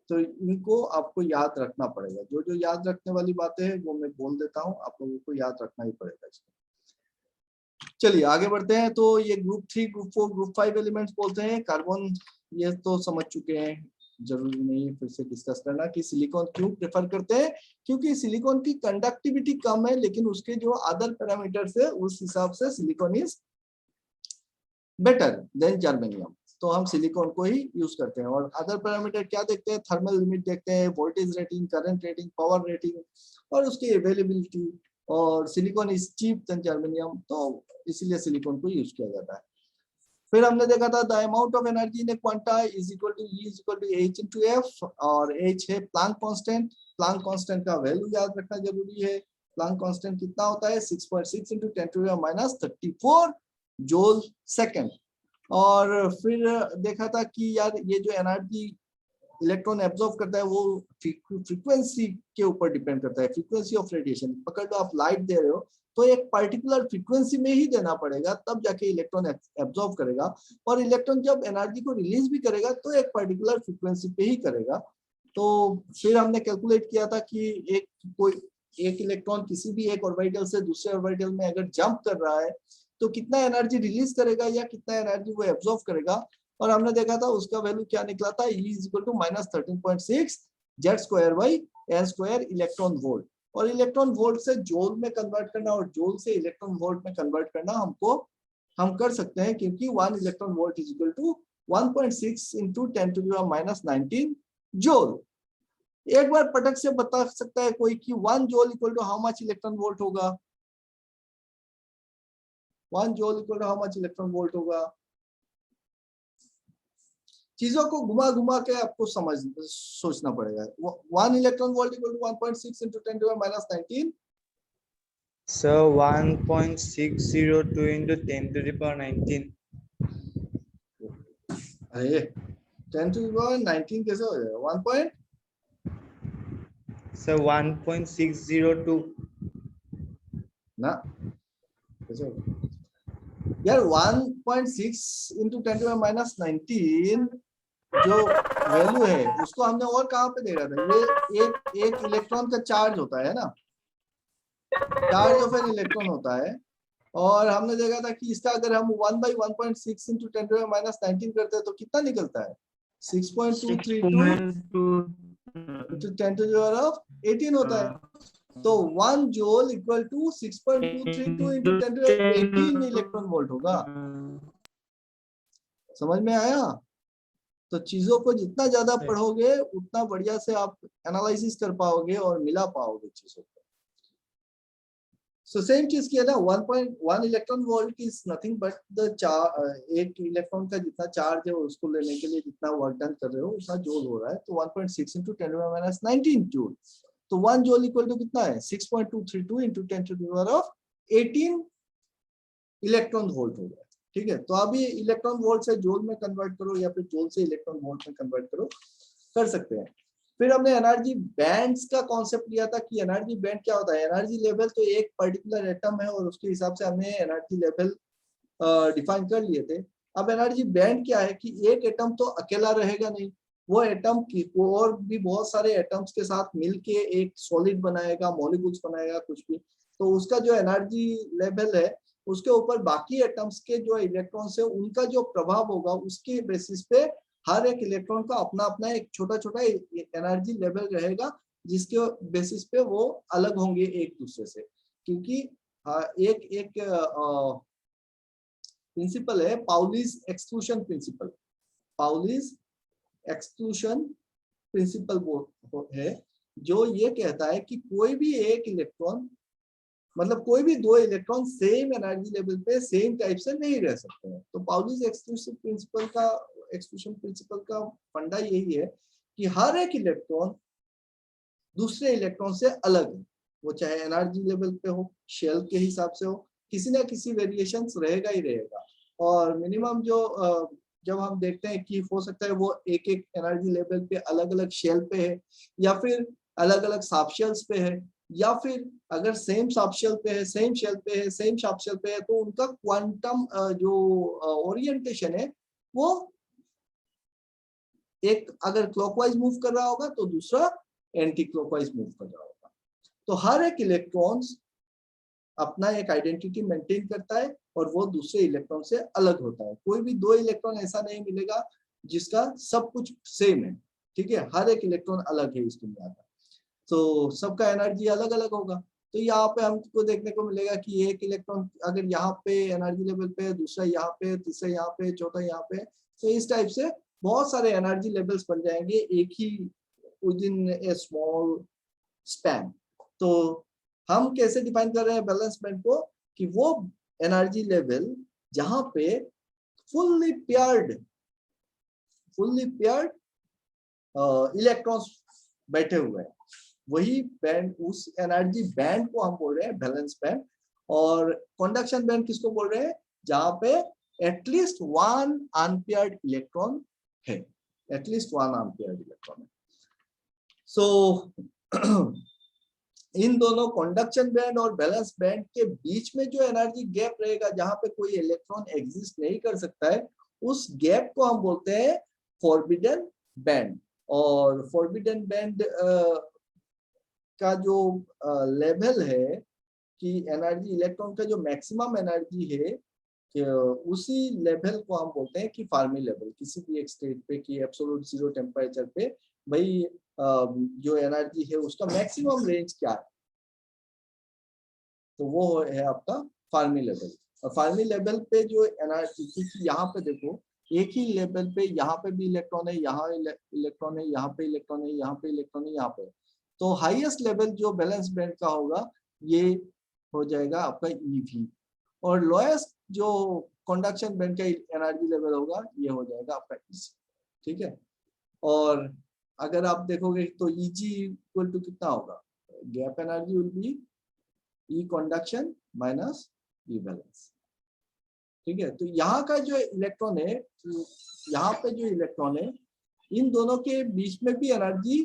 तो इनको आपको याद रखना पड़ेगा। जो जो याद रखने वाली बातें हैं वो मैं बोल देता हूँ, आप लोगों को याद रखना ही पड़ेगा इसको। चलिए आगे बढ़ते हैं। तो ये ग्रुप 3, ग्रुप 4, ग्रुप 5 एलिमेंट्स बोलते हैं। कार्बन ये तो समझ चुके हैं, जरूरी नहीं है फिर से डिस्कस करना कि सिलिकॉन क्यों प्रेफर करते हैं, क्योंकि सिलिकॉन की कंडक्टिविटी कम है, लेकिन उसके जो अदर पैरामीटर्स है उस हिसाब से silicon is better than germanium. तो हम सिलिकॉन को ही यूज करते हैं। और अदर पैरामीटर क्या देखते हैं, थर्मल लिमिट देखते हैं, voltage rating, current rating, power rating और उसकी अवेलेबिलिटी। और silicon is cheap than germanium, तो इसीलिए सिलिकॉन को यूज किया जाता है। फिर हमने देखा था the amount of energy in a quanta is equal to E is equal to H into F, और H है प्लांक कांस्टेंट। प्लांक कांस्टेंट का वैल्यू याद रखना जरूरी है। प्लांक कांस्टेंट कितना होता है, 6.6 into 10⁻34 जूल सेकंड। और फिर देखा था कि यार ये जो एनर्जी इलेक्ट्रॉन एब्जॉर्ब करता है वो फ्रीक्वेंसी के ऊपर डिपेंड करता है, फ्रीक्वेंसी ऑफ रेडिएशन। पकड़ लो आप लाइट दे रहे हो तो एक पर्टिकुलर फ्रीक्वेंसी में ही देना पड़ेगा, तब जाके इलेक्ट्रॉन एब्जॉर्ब करेगा। और इलेक्ट्रॉन जब एनर्जी को रिलीज भी करेगा तो एक पर्टिकुलर फ्रीक्वेंसी पे ही करेगा। तो फिर हमने कैलकुलेट किया था कि एक इलेक्ट्रॉन किसी भी एक ऑर्बिटल से दूसरे ऑर्बिटल में अगर जंप कर रहा है तो कितना एनर्जी रिलीज करेगा या कितना एनर्जी वो एब्जॉर्ब करेगा। और हमने देखा था उसका वैल्यू क्या निकला था, E is equal to -13.6 Z² electron volt. और इलेक्ट्रॉन वोल्ट से जूल में कन्वर्ट करना और जूल से इलेक्ट्रॉन वोल्ट में कन्वर्ट करना हम कर सकते हैं, क्योंकि 1 electron volt is equal to 1.6 into 10⁻⁻19 joule. एक बार पटक से बता सकता है कोई कि 1 joule equal to how much electron volt होगा? 1 joule equal to how much electron volt होगा? चीजों को घुमा घुमा के आपको सोचना पड़ेगा। 1 electron volt equal to 1.6 into 10⁻⁻19 So 1.602 into 10 to the power 19. अरे 10 to the power 19 कैसे हो जाएगा? 1 point So 1.602. ना कैसे होगा यार? 1.6 into 10 to the power -19 जो वैल्यू है उसको हमने और कहाँ पे देखा था? ये एक इलेक्ट्रॉन का चार्ज होता है ना, चार्ज ऑफ एन इलेक्ट्रॉन होता है, और हमने देखा था कि इसका अगर हम 1/1.6 into 10 to the power -19 करते हैं तो कितना निकलता है? 6.232 into 10 to the power 18 होता है। तो 1 joule equal to 6.232 into 10 to the power 18 electron volt होगा। समझ में आया? तो चीजों को जितना ज्यादा पढ़ोगे उतना बढ़िया से आप एनालिसिस कर पाओगे और मिला पाओगे चीजों को। सो सेम चीज किया ना, 1.1 electron volt is nothing but the एक इलेक्ट्रॉन का जितना चार्ज है उसको लेने के लिए जितना वर्क डन कर रहे हो उतना जूल हो रहा है। तो 1.6 into 10 to the power -19 joule. तो 1 जूल इक्वल टू कितना है? 6.232 into 10 to the power 18 electron volt हो गया। ठीक है, तो अभी इलेक्ट्रॉन वोल्ट से जूल में कन्वर्ट करो या फिर जूल से इलेक्ट्रॉन वोल्ट में कन्वर्ट करो, कर सकते हैं। फिर हमने एनर्जी बैंड्स का कॉन्सेप्ट लिया था कि एनर्जी बैंड क्या होता है। एनर्जी लेवल तो एक पर्टिकुलर एटम है और उसके हिसाब से हमने एनर्जी लेवल डिफाइन कर लिए थे। अब एनर्जी बैंड क्या है कि एक एटम तो अकेला रहेगा नहीं, वो एटम की और भी बहुत सारे एटम्स के साथ मिलके एक सॉलिड बनाएगा, मॉलिक्यूल्स बनाएगा, कुछ भी। तो उसका जो एनर्जी लेवल है उसके ऊपर बाकी एटम्स के जो इलेक्ट्रॉन्स है उनका जो प्रभाव होगा उसके बेसिस पे हर एक इलेक्ट्रॉन का अपना अपना एक छोटा छोटा एनर्जी लेवल रहेगा, जिसके बेसिस पे वो अलग होंगे एक दूसरे से। क्योंकि एक प्रिंसिपल है Pauli's exclusion principle. Pauli's exclusion principle वो है जो ये कहता है कि कोई भी एक इलेक्ट्रॉन, मतलब कोई भी दो इलेक्ट्रॉन सेम एनर्जी लेवल पे सेम टाइप से नहीं रह सकते हैं। तो पाउलीज एक्सक्लूशन प्रिंसिपल का फंडा यही है कि हर एक इलेक्ट्रॉन दूसरे इलेक्ट्रॉन से अलग है, वो चाहे एनर्जी लेवल पे हो, शेल के हिसाब से हो, किसी ना किसी वेरिएशंस रहेगा ही रहेगा। और मिनिमम जो जब हम देखते हैं कि हो सकता है वो एक एक एनर्जी लेवल पे अलग अलग शेल पे है या फिर अलग अलग सब शेल्स पे है, या फिर अगर सेम सब शेल पे है, सेम शेल पे है, सेम सब शेल पे है, तो उनका क्वांटम जो ओरिएंटेशन है वो एक अगर क्लॉकवाइज मूव कर रहा होगा तो दूसरा एंटी क्लॉकवाइज मूव कर रहा होगा। तो हर एक इलेक्ट्रॉन्स अपना एक आइडेंटिटी मेंटेन करता है और वो दूसरे इलेक्ट्रॉन से अलग होता है। कोई भी दो इलेक्ट्रॉन ऐसा नहीं मिलेगा जिसका सब कुछ सेम है। ठीक है, हर एक इलेक्ट्रॉन अलग है इस दुनिया का, तो सबका एनर्जी अलग अलग होगा। तो यहाँ पे हमको देखने को मिलेगा कि एक इलेक्ट्रॉन अगर यहाँ पे एनर्जी लेवल पे, दूसरा यहाँ पे, तीसरा यहाँ पे, चौथा यहाँ पे, तो इस टाइप से बहुत सारे एनर्जी लेवल्स बन जाएंगे एक ही विदिन ए स्मॉल स्पैन। तो हम कैसे डिफाइन कर रहे हैं बैलेंस बैंड को कि वो एनर्जी लेवल जहां पे फुल्ली पेयर्ड इलेक्ट्रॉन्स बैठे हुए हैं, वही बैंड, उस एनर्जी बैंड को हम बोल रहे हैं बैलेंस बैंड। और कंडक्शन बैंड किसको बोल रहे हैं? जहां पे एटलीस्ट वन अनपेयर्ड इलेक्ट्रॉन है, एटलीस्ट वन अनपेयर्ड इलेक्ट्रॉन है। सो इन दोनों कंडक्शन बैंड और बैलेंस बैंड के बीच में जो एनर्जी गैप रहेगा, जहां पे कोई इलेक्ट्रॉन एग्जिस्ट नहीं कर सकता है, उस गैप को हम बोलते हैं फॉरबिडन बैंड। और फॉरबिडन बैंड का जो लेवल है कि एनर्जी इलेक्ट्रॉन का जो मैक्सिमम एनर्जी है उसी लेवल को हम बोलते हैं कि फर्मी लेवल। किसी भी एक स्टेट पे कि एब्सोल्यूट जीरो टेम्परेचर पे भाई जो एनर्जी है उसका मैक्सिमम रेंज क्या है, तो वो है आपका फर्मी लेवल। और फर्मी लेवल पे जो एनर्जी, क्योंकि यहाँ पे देखो एक ही लेवल पे यहाँ पे भी इलेक्ट्रॉन है, यहाँ इलेक्ट्रॉन है, यहाँ पे इलेक्ट्रॉन है, यहाँ पे इलेक्ट्रॉन है, यहाँ पे, तो हाईएस्ट लेवल जो बैलेंस बैंड का होगा ये हो जाएगा आपका EV, और लोएस्ट जो कंडक्शन बैंड का एनर्जी लेवल होगा ये हो जाएगा आपका EC। ठीक है, और अगर आप देखोगे तो EG इक्वल टू कितना होगा? Gap energy will be E conduction minus E valence. ठीक है, तो यहाँ का जो इलेक्ट्रॉन है, यहाँ पे जो इलेक्ट्रॉन है, इन दोनों के बीच में भी एनर्जी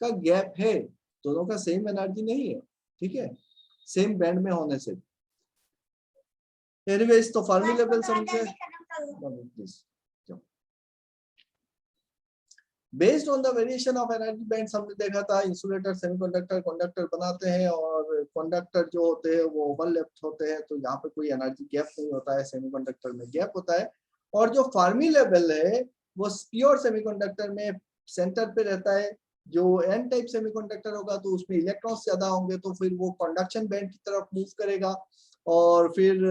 का गैप है, दोनों का सेम एनर्जी नहीं है। ठीक है, सेम बैंड में होने से। एनीवेज, तो फर्मी लेवल समझे। Based on the variation of energy bands हमने देखा था, इंसुलेटर, सेमीकंडक्टर, कंडक्टर बनाते हैं और कंडक्टर जो होते हैं वो ओवरलैप्ड होते हैं, तो यहाँ पे कोई एनर्जी गैप नहीं होता है, सेमीकंडक्टर में गैप होता है। और जो फर्मी लेवल है वो प्योर सेमीकंडक्टर में सेंटर पे रहता है। जो एन टाइप सेमीकंडक्टर होगा तो उसमें इलेक्ट्रॉन्स ज्यादा होंगे, तो फिर वो कंडक्शन बैंड की तरफ मूव करेगा। और फिर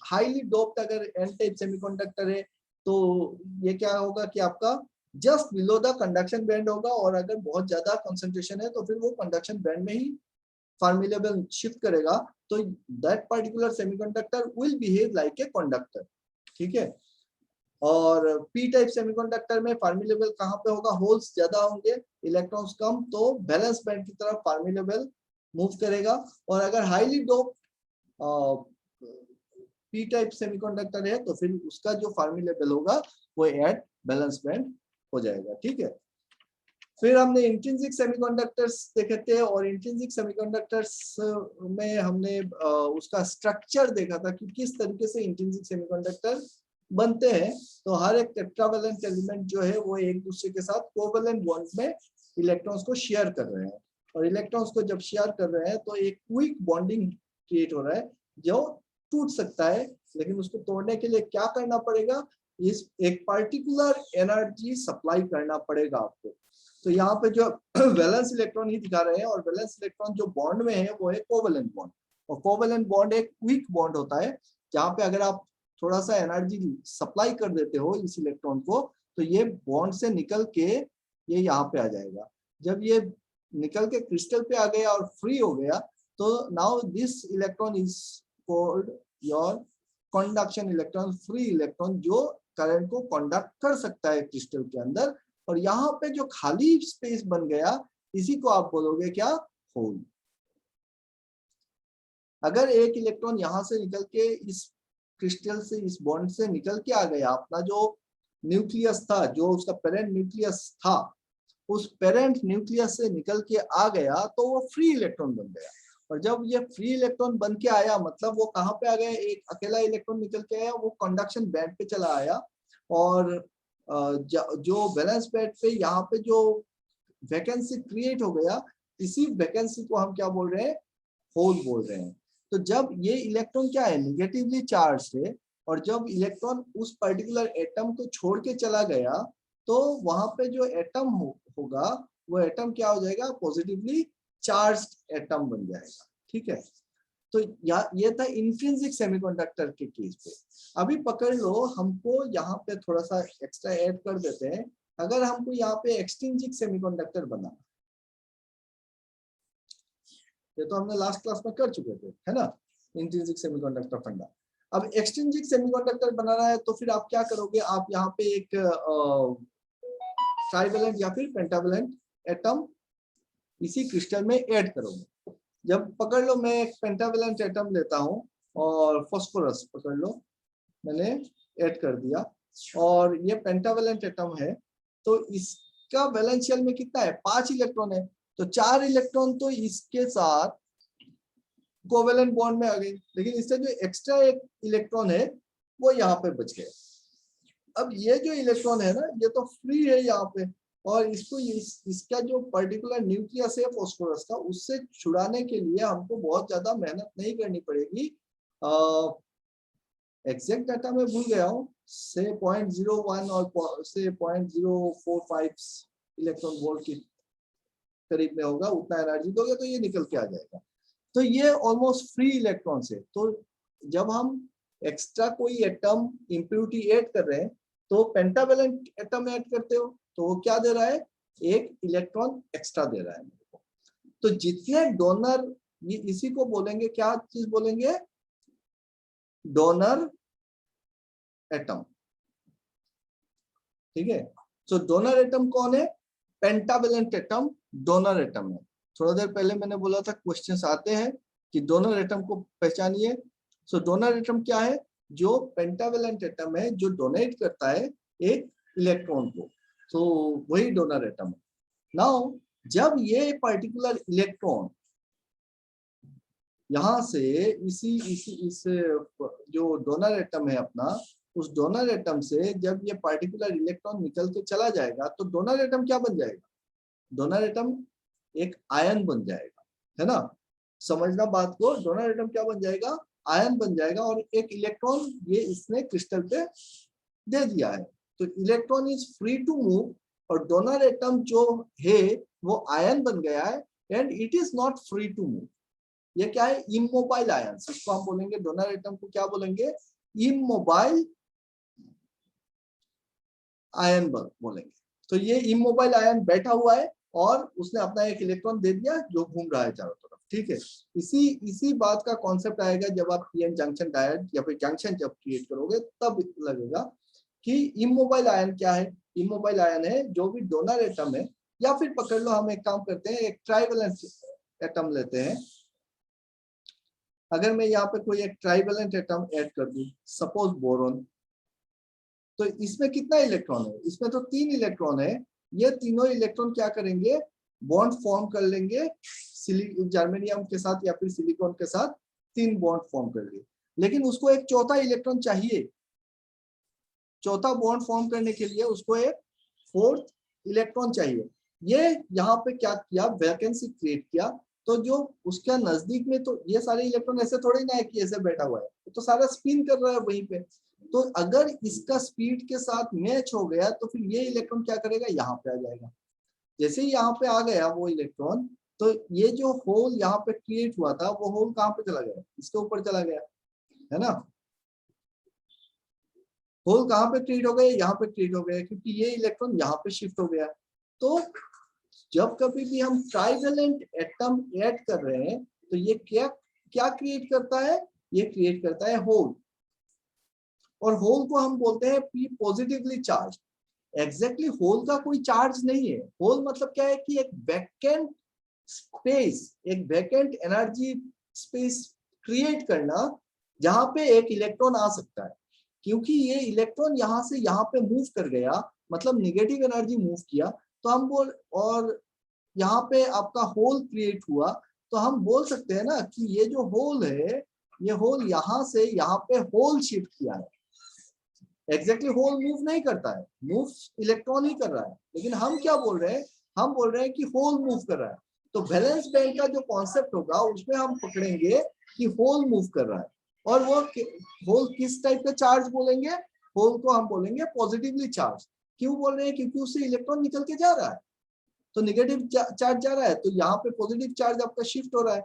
हाईली डोप्ड अगर एन टाइप सेमीकंडक्टर है तो ये क्या होगा कि आपका just below the conduction band होगा, और अगर बहुत ज्यादा कंसंट्रेशन है तो फिर वो कंडक्शन बैंड में ही फर्मी लेवल शिफ्ट करेगा, तो that particular semiconductor will behave like a conductor. ठीक है, और पी टाइप सेमीकंडक्टर में फर्मी लेवल कहाँ पे होगा, होल्स ज्यादा होंगे, इलेक्ट्रॉन्स कम, तो बैलेंस बैंड की तरफ फर्मी लेवल मूव करेगा। और अगर highly dope P type semiconductor है तो फिर उसका जो फर्मी लेवल होगा वो एट बैलेंस बैंड हो जाएगा। ठीक है, फिर हमने इंट्रिंसिक सेमीकंडक्टर्स देखे थे, और इंट्रिंसिक सेमीकंडक्टर्स में हमने उसका स्ट्रक्चर देखा था कि किस तरीके से इंट्रिंसिक सेमीकंडक्टर बनते हैं। तो हर एक टेट्रावैलेंट एलिमेंट जो है वो एक दूसरे के साथ कोवैलेंट बॉन्ड में इलेक्ट्रॉन्स को शेयर कर रहे हैं, और इलेक्ट्रॉन्स को जब शेयर कर रहे हैं तो एक क्विक बॉन्डिंग क्रिएट हो रहा है जो टूट सकता है, लेकिन उसको तोड़ने के लिए क्या करना पड़ेगा, इस एक पर्टिकुलर एनर्जी सप्लाई करना पड़ेगा आपको। तो यहाँ पे जो वैलेंस इलेक्ट्रॉन ही दिखा रहे हैं, और वैलेंस इलेक्ट्रॉन जो बॉन्ड में है वो है कोवैलेंट बॉन्ड, और कोवैलेंट बॉन्ड एक क्विक बॉन्ड होता है जहाँ पे अगर आप थोड़ा सा एनर्जी सप्लाई कर देते हो इस इलेक्ट्रॉन को तो ये बॉन्ड से निकल के ये यहाँ पे आ जाएगा। जब ये निकल के क्रिस्टल पे आ गया और फ्री हो गया तो now this electron is called your conduction electron, free electron जो करंट को कंडक्ट कर सकता है क्रिस्टल के अंदर। और यहाँ पे जो खाली स्पेस बन गया इसी को आप बोलोगे क्या, होल। अगर एक इलेक्ट्रॉन यहाँ से निकल के इस क्रिस्टल से, इस बॉन्ड से निकल के आ गया, अपना जो न्यूक्लियस था, जो उसका पेरेंट न्यूक्लियस था, उस पेरेंट न्यूक्लियस से निकल के आ गया तो वो फ्री इलेक्ट्रॉन बन गया। और जब ये फ्री इलेक्ट्रॉन बन के आया मतलब वो कहाँ पे आ गया, एक अकेला इलेक्ट्रॉन निकल के आया, वो कंडक्शन बैंड पे चला आया, और जो वैलेंस बैंड पे यहाँ पे जो वैकेंसी क्रिएट हो गया, इसी वैकेंसी को हम क्या बोल रहे हैं, होल बोल रहे हैं। तो जब ये इलेक्ट्रॉन क्या है, निगेटिवली चार्ज है, और जब इलेक्ट्रॉन उस पर्टिकुलर एटम को छोड़ के चला गया तो वहां पे जो एटम होगा वो एटम क्या हो जाएगा, पॉजिटिवली चार्ज्ड एटम बन जाएगा। ठीक है, तो ये था इंट्रिंसिक सेमीकंडक्टर के केस पे। अभी पकड़ लो, हमको यहाँ पे थोड़ा सा एक्स्ट्रा ऐड कर देते हैं। अगर हमको यहाँ पे एक्सट्रिंसिक सेमीकंडक्टर बनाना, ये तो हमने लास्ट क्लास में कर चुके थे, है ना, इंट्रिंसिक सेमीकंडक्टर फंडा। अब एक्सट्रिंसिक सेमीकंडक्टर बनाना है तो फिर आप क्या करोगे, आप यहाँ पे एक ट्राइवेलेंट या फिर पेंटावेलेंट एटम इसी क्रिस्टल में ऐड करोगे। जब पकड़ लो मैं एक पेंटावेलेंट एटम लेता हूँ और फास्फोरस पकड़ लो, मैंने ऐड कर दिया, और ये पेंटावेलेंट एटम है तो इसका वैलेंस शेल में कितना है, 5 इलेक्ट्रॉन है, तो 4 इलेक्ट्रॉन तो इसके साथ कोवेलेंट बॉन्ड में आ गई, लेकिन इससे जो एक्स्ट्रा एक इलेक्ट्रॉन है वो यहाँ पे बच गया। अब ये जो इलेक्ट्रॉन है ना, ये तो फ्री है यहाँ पे, और इसको इसका जो पर्टिकुलर न्यूक्लियस है फास्फोरस का, उससे छुड़ाने के लिए हमको बहुत ज्यादा मेहनत नहीं करनी पड़ेगी। एग्जैक्ट डाटा में भूल गया हूँ, से 0.01 और से 0.045 इलेक्ट्रॉन वोल्ट के करीब में होगा, उतना एनर्जी दोगे तो ये निकल के आ जाएगा। तो ये ऑलमोस्ट फ्री इलेक्ट्रॉन से, तो जब हम एक्स्ट्रा कोई एटम इम्प्यूरिटी ऐड कर रहे हैं तो पेंटावेलेंट एटम ऐड करते हो तो वो क्या दे रहा है, एक इलेक्ट्रॉन एक्स्ट्रा दे रहा है मेरे को। तो जितने डोनर, ये इसी को बोलेंगे, क्या चीज बोलेंगे, डोनर एटम। ठीक है, तो डोनर एटम कौन है, पेंटावेलेंट एटम डोनर एटम है। थोड़ा देर पहले मैंने बोला था क्वेश्चंस आते हैं कि डोनर एटम को पहचानिए। सो डोनर एटम क्या है? जो पेंटावेलेंट एटम है जो डोनेट करता है एक इलेक्ट्रॉन को, तो वही डोनर एटम है। नाउ जब ये पर्टिकुलर इलेक्ट्रॉन यहां से इस जो डोनर एटम है अपना, उस डोनर एटम से जब ये पर्टिकुलर इलेक्ट्रॉन निकल के चला जाएगा तो डोनर एटम क्या बन जाएगा? डोनर एटम एक आयन बन जाएगा, है ना? समझना बात को, डोनर एटम क्या बन जाएगा? आयन बन जाएगा, और एक इलेक्ट्रॉन ये इसने क्रिस्टल पे दे दिया है, तो electron is free to move, और डोनर एटम जो है वो आयन बन गया है and it is not free to move. ये क्या है? Immobile ion. इसको हम बोलेंगे, डोनर एटम को क्या बोलेंगे? इमोबाइल आयन बोलेंगे। तो ये इमोबाइल आयन बैठा हुआ है और उसने अपना एक इलेक्ट्रॉन दे दिया जो घूम रहा है चारों तरफ, ठीक है। इसी बात का कॉन्सेप्ट आएगा जब आप पीएन जंक्शन डायड या फिर जंक्शन जब क्रिएट करोगे, तब लगेगा कि इमोबाइल आयन क्या है। इमोबाइल आयन है जो भी डोनर एटम है, या फिर पकड़ लो, हम एक काम करते हैं, एक ट्राइवेलेंट एटम लेते हैं। अगर मैं यहाँ पे कोई एक ट्राइवेलेंट एटम ऐड कर दूं, सपोज बोरोन, तो इसमें कितना इलेक्ट्रॉन है? इसमें तो 3 इलेक्ट्रॉन है। ये तीनों इलेक्ट्रॉन क्या करेंगे? बॉन्ड फॉर्म कर लेंगे जर्मेनियम के साथ या फिर सिलिकॉन के साथ, 3 बॉन्ड फॉर्म कर लिए। लेकिन उसको एक चौथा इलेक्ट्रॉन चाहिए। चौथा बॉन्ड फॉर्म करने के लिए उसको एक 4th इलेक्ट्रॉन चाहिए। ये यहाँ पे क्या किया? वैकेंसी क्रिएट किया। तो जो उसके नजदीक में, तो ये सारे इलेक्ट्रॉन ऐसे थोड़ी ना है कि ऐसे बैठा हुआ है, तो सारा स्पिन कर रहा है वहीं पे। तो अगर इसका स्पीड के साथ मैच हो गया तो फिर ये इलेक्ट्रॉन क्या करेगा? यहाँ पे आ जाएगा। जैसे ही यहाँ पे आ गया वो इलेक्ट्रॉन, तो ये जो होल यहाँ पे क्रिएट हुआ था, वो होल कहाँ पे चला गया? इसके ऊपर चला गया, है ना? होल कहाँ पे क्रिएट हो गया? यहाँ पे क्रिएट हो गया, क्योंकि ये इलेक्ट्रॉन यहाँ पे शिफ्ट हो गया। तो जब कभी भी हम ट्राइवेलेंट एटम ऐड कर रहे हैं तो ये क्या क्या क्रिएट करता है? ये क्रिएट करता है होल, और होल को हम बोलते हैं P positively charge. Exactly hole का कोई चार्ज नहीं है। होल मतलब क्या है कि एक वैकेंट स्पेस, एक वैकेंट एनर्जी स्पेस क्रिएट करना जहां पे एक इलेक्ट्रॉन आ सकता है। क्योंकि ये इलेक्ट्रॉन यहाँ से यहाँ पे मूव कर गया, मतलब निगेटिव एनर्जी मूव किया, तो हम बोल, और यहाँ पे आपका होल क्रिएट हुआ, तो हम बोल सकते हैं ना कि ये जो होल है, ये होल यहाँ से यहाँ पे होल शिफ्ट किया है। एग्जैक्टली होल मूव नहीं करता है, मूव इलेक्ट्रॉन ही कर रहा है। लेकिन हम क्या बोल रहे हैं? हम बोल रहे हैं कि होल मूव कर रहा है। तो वैलेंस बैंड का जो कॉन्सेप्ट होगा उसमें हम पकड़ेंगे कि होल मूव कर रहा है, और वो होल किस टाइप का चार्ज बोलेंगे? होल को हम बोलेंगे पॉजिटिवली चार्ज। क्यों बोल रहे हैं? क्योंकि उससे इलेक्ट्रॉन निकल के जा रहा है, तो निगेटिव चार्ज जा रहा है, तो यहाँ पे पॉजिटिव चार्ज आपका शिफ्ट हो रहा है।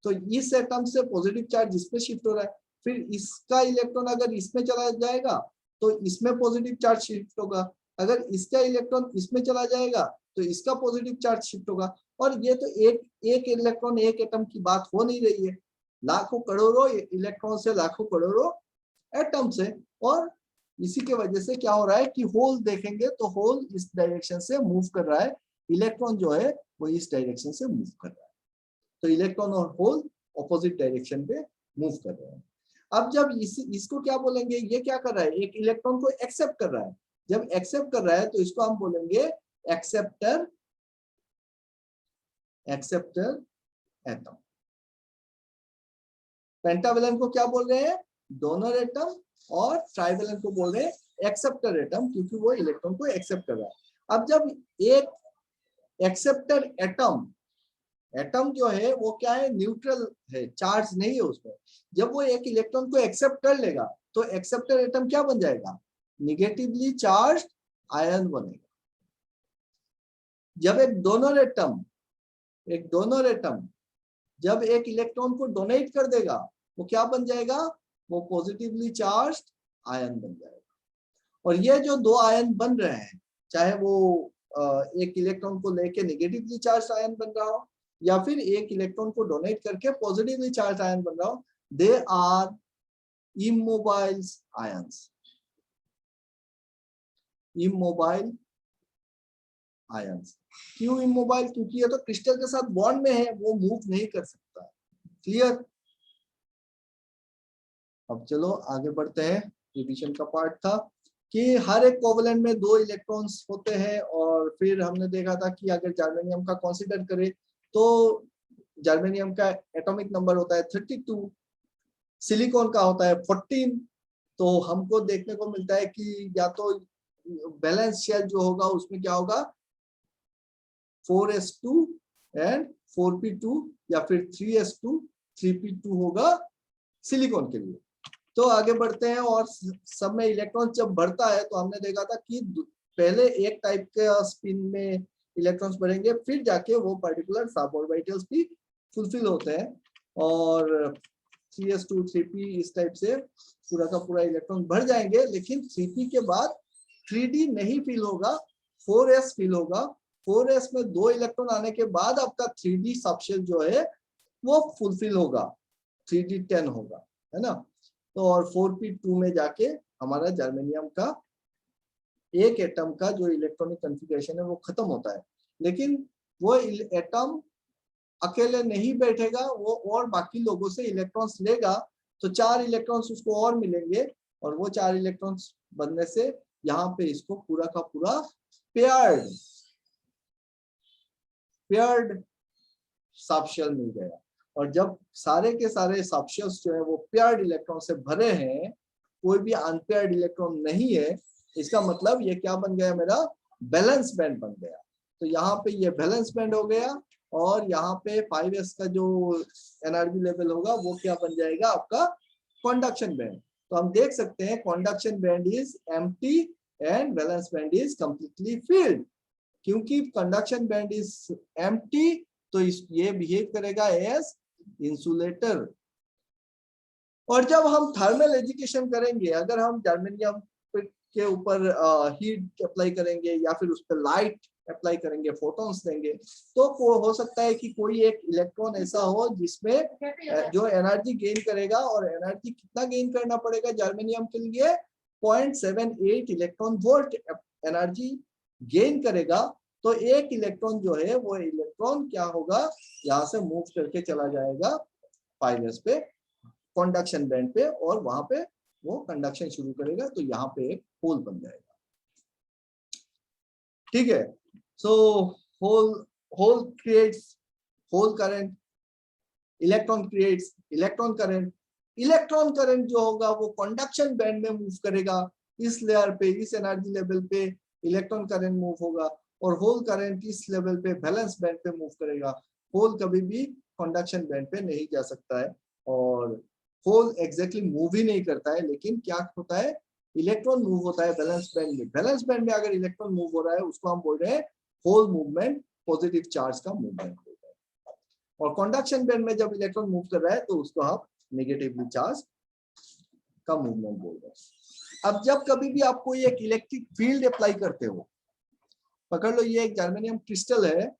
तो इस एटम से पॉजिटिव चार्ज इस पे शिफ्ट हो रहा है, फिर इसका इलेक्ट्रॉन अगर इसमें चला जाएगा तो इसमें पॉजिटिव चार्ज शिफ्ट होगा, अगर इसका इलेक्ट्रॉन इसमें चला जाएगा तो इसका पॉजिटिव चार्ज शिफ्ट होगा। और ये तो एक इलेक्ट्रॉन, एक एटम की बात हो नहीं रही है, लाखों करोड़ों इलेक्ट्रॉन से लाखों करोड़ों एटम से। और इसी के वजह से क्या हो रहा है कि होल देखेंगे तो होल इस डायरेक्शन से मूव कर रहा है, इलेक्ट्रॉन जो है वो इस डायरेक्शन से मूव कर रहा है। तो इलेक्ट्रॉन और होल ऑपोजिट डायरेक्शन पे मूव कर रहे हैं। अब जब इसको क्या बोलेंगे? ये क्या कर रहा है? एक इलेक्ट्रॉन को एक्सेप्ट कर रहा है। जब एक्सेप्ट कर रहा है तो इसको हम बोलेंगे एक्सेप्टर एटम। पेंटावेलेंट को क्या बोल रहे हैं? Donor atom. और ट्राइवेलेंट को बोल रहे हैं एक्सेप्टर एटम, क्योंकि वो इलेक्ट्रॉन को एक्सेप्ट कर रहा है। अब जब एक एक्सेप्टर एटम जो है वो क्या है? न्यूट्रल है, चार्ज नहीं है उसमें। जब वो एक इलेक्ट्रॉन को एक्सेप्ट कर लेगा तो एक्सेप्टर एटम क्या बन जाएगा? निगेटिवली चार्ज आयन बनेगा। जब एक डोनर एटम जब एक इलेक्ट्रॉन को डोनेट कर देगा, वो क्या बन जाएगा? वो पॉजिटिवली चार्ज आयन बन जाएगा। और ये जो 2 आयन बन रहे हैं, चाहे वो एक इलेक्ट्रॉन को लेके नेगेटिवली चार्ज आयन बन रहा हो या फिर एक इलेक्ट्रॉन को डोनेट करके पॉजिटिवली चार्ज आयन बन रहा हो, they are immobile ions. Immobile ions क्यों इमोबाइल? क्योंकि ये तो क्रिस्टल के साथ बॉन्ड में है, वो मूव नहीं कर सकता। क्लियर? अब चलो आगे बढ़ते हैं। एडिशन का पार्ट था कि हर एक कोवेलेंट में 2 इलेक्ट्रॉन्स होते हैं, और फिर हमने देखा था कि अगर जर्मेनियम का कंसीडर करें तो जर्मेनियम का एटॉमिक नंबर होता है 32, सिलिकॉन का होता है 14। तो हमको देखने को मिलता है कि या तो बैलेंस शेल जो होगा उसमें क्या होगा 4s2 एंड 4p2, या फिर 3s2 3p2 होगा सिलिकॉन के लिए। तो आगे बढ़ते हैं, और सब में इलेक्ट्रॉन जब बढ़ता है तो हमने देखा था कि पहले एक टाइप के स्पिन में इलेक्ट्रॉन्स बढ़ेंगे, फिर जाके वो पर्टिकुलर सब ऑर्बिटल्स भी फुलफिल होते हैं, और 3s2 3p इस टाइप से पूरा का पूरा इलेक्ट्रॉन बढ़ जाएंगे। लेकिन 3p के बाद 3d नहीं फिल होगा, 4s फिल होगा। 4s में 2 इलेक्ट्रॉन आने के बाद आपका 3d सबशेल जो है वो फुलफिल होगा, 3d10 होगा, है ना। तो और 4p2 में जाके हमारा जर्मेनियम का एक एटम का जो इलेक्ट्रॉनिक कॉन्फ़िगरेशन है वो खत्म होता है। लेकिन वो एटम अकेले नहीं बैठेगा, वो और बाकी लोगों से इलेक्ट्रॉन्स लेगा, तो 4 इलेक्ट्रॉन्स उसको और मिलेंगे, और वो 4 इलेक्ट्रॉन्स बनने से यहाँ पे इसको पूरा का पूरा पेयर्ड सबशेल मिल गया। और जब सारे के सारे सबशेल्स जो है वो पेयर्ड इलेक्ट्रॉन से भरे हैं, कोई भी अनपेयर्ड इलेक्ट्रॉन नहीं है, इसका मतलब ये क्या बन गया, मेरा बैलेंस बैंड बन गया। तो यहाँ पे ये बैलेंस बैंड हो गया, और यहाँ पे 5s का जो एनर्जी लेवल होगा वो क्या बन जाएगा, आपका कंडक्शन बैंड। तो हम देख सकते हैं conduction band is empty and balance band is completely filled. क्योंकि कंडक्शन बैंड इज एम्प्टी तो ये बिहेव करेगा एज इंसुलेटर। और जब हम थर्मल एजुकेशन करेंगे, अगर हम जर्मेनियम के ऊपर हीट अप्लाई करेंगे या फिर उस पर लाइट अप्लाई करेंगे, फोटॉन्स देंगे, तो हो सकता है कि कोई एक इलेक्ट्रॉन ऐसा हो जिसमें जो एनर्जी गेन करेगा, और एनर्जी कितना गेन करना पड़ेगा जर्मेनियम के लिए, 0.78 इलेक्ट्रॉन वोल्ट एनर्जी गेन करेगा। तो एक इलेक्ट्रॉन जो है वो इलेक्ट्रॉन क्या होगा, यहाँ से मूव करके चला जाएगा 5s पे कंडक्शन बैंड पे, और वहां पे वो कंडक्शन शुरू करेगा, तो यहाँ पे एक होल बन जाएगा। ठीक है। So hole creates hole current, electron creates electron current. Electron current जो होगा वो कंडक्शन बैंड में मूव करेगा, इस लेयर पे, इस एनर्जी लेवल पे इलेक्ट्रॉन करंट मूव होगा, और होल करंट इस लेवल पे बैलेंस बैंड पे मूव करेगा। होल कभी भी कंडक्शन बैंड पे नहीं जा सकता है, और होल एग्जैक्टली मूव ही नहीं करता है, लेकिन क्या होता है, इलेक्ट्रॉन मूव होता है बैलेंस बैंड में। बैलेंस बैंड में अगर इलेक्ट्रॉन मूव हो रहा है उसको हम बोल रहे हैं होल मूवमेंट, पॉजिटिव चार्ज का मूवमेंट बोल रहे हैं। और कंडक्शन बैंड में जब इलेक्ट्रॉन मूव कर रहा है तो उसको हम नेगेटिवली चार्ज का मूवमेंट बोल रहे हैं। अब जब कभी भी आप कोई एक इलेक्ट्रिक फील्ड अप्लाई करते हो, पकड़ लो ये एक जर्मेनियम क्रिस्टल है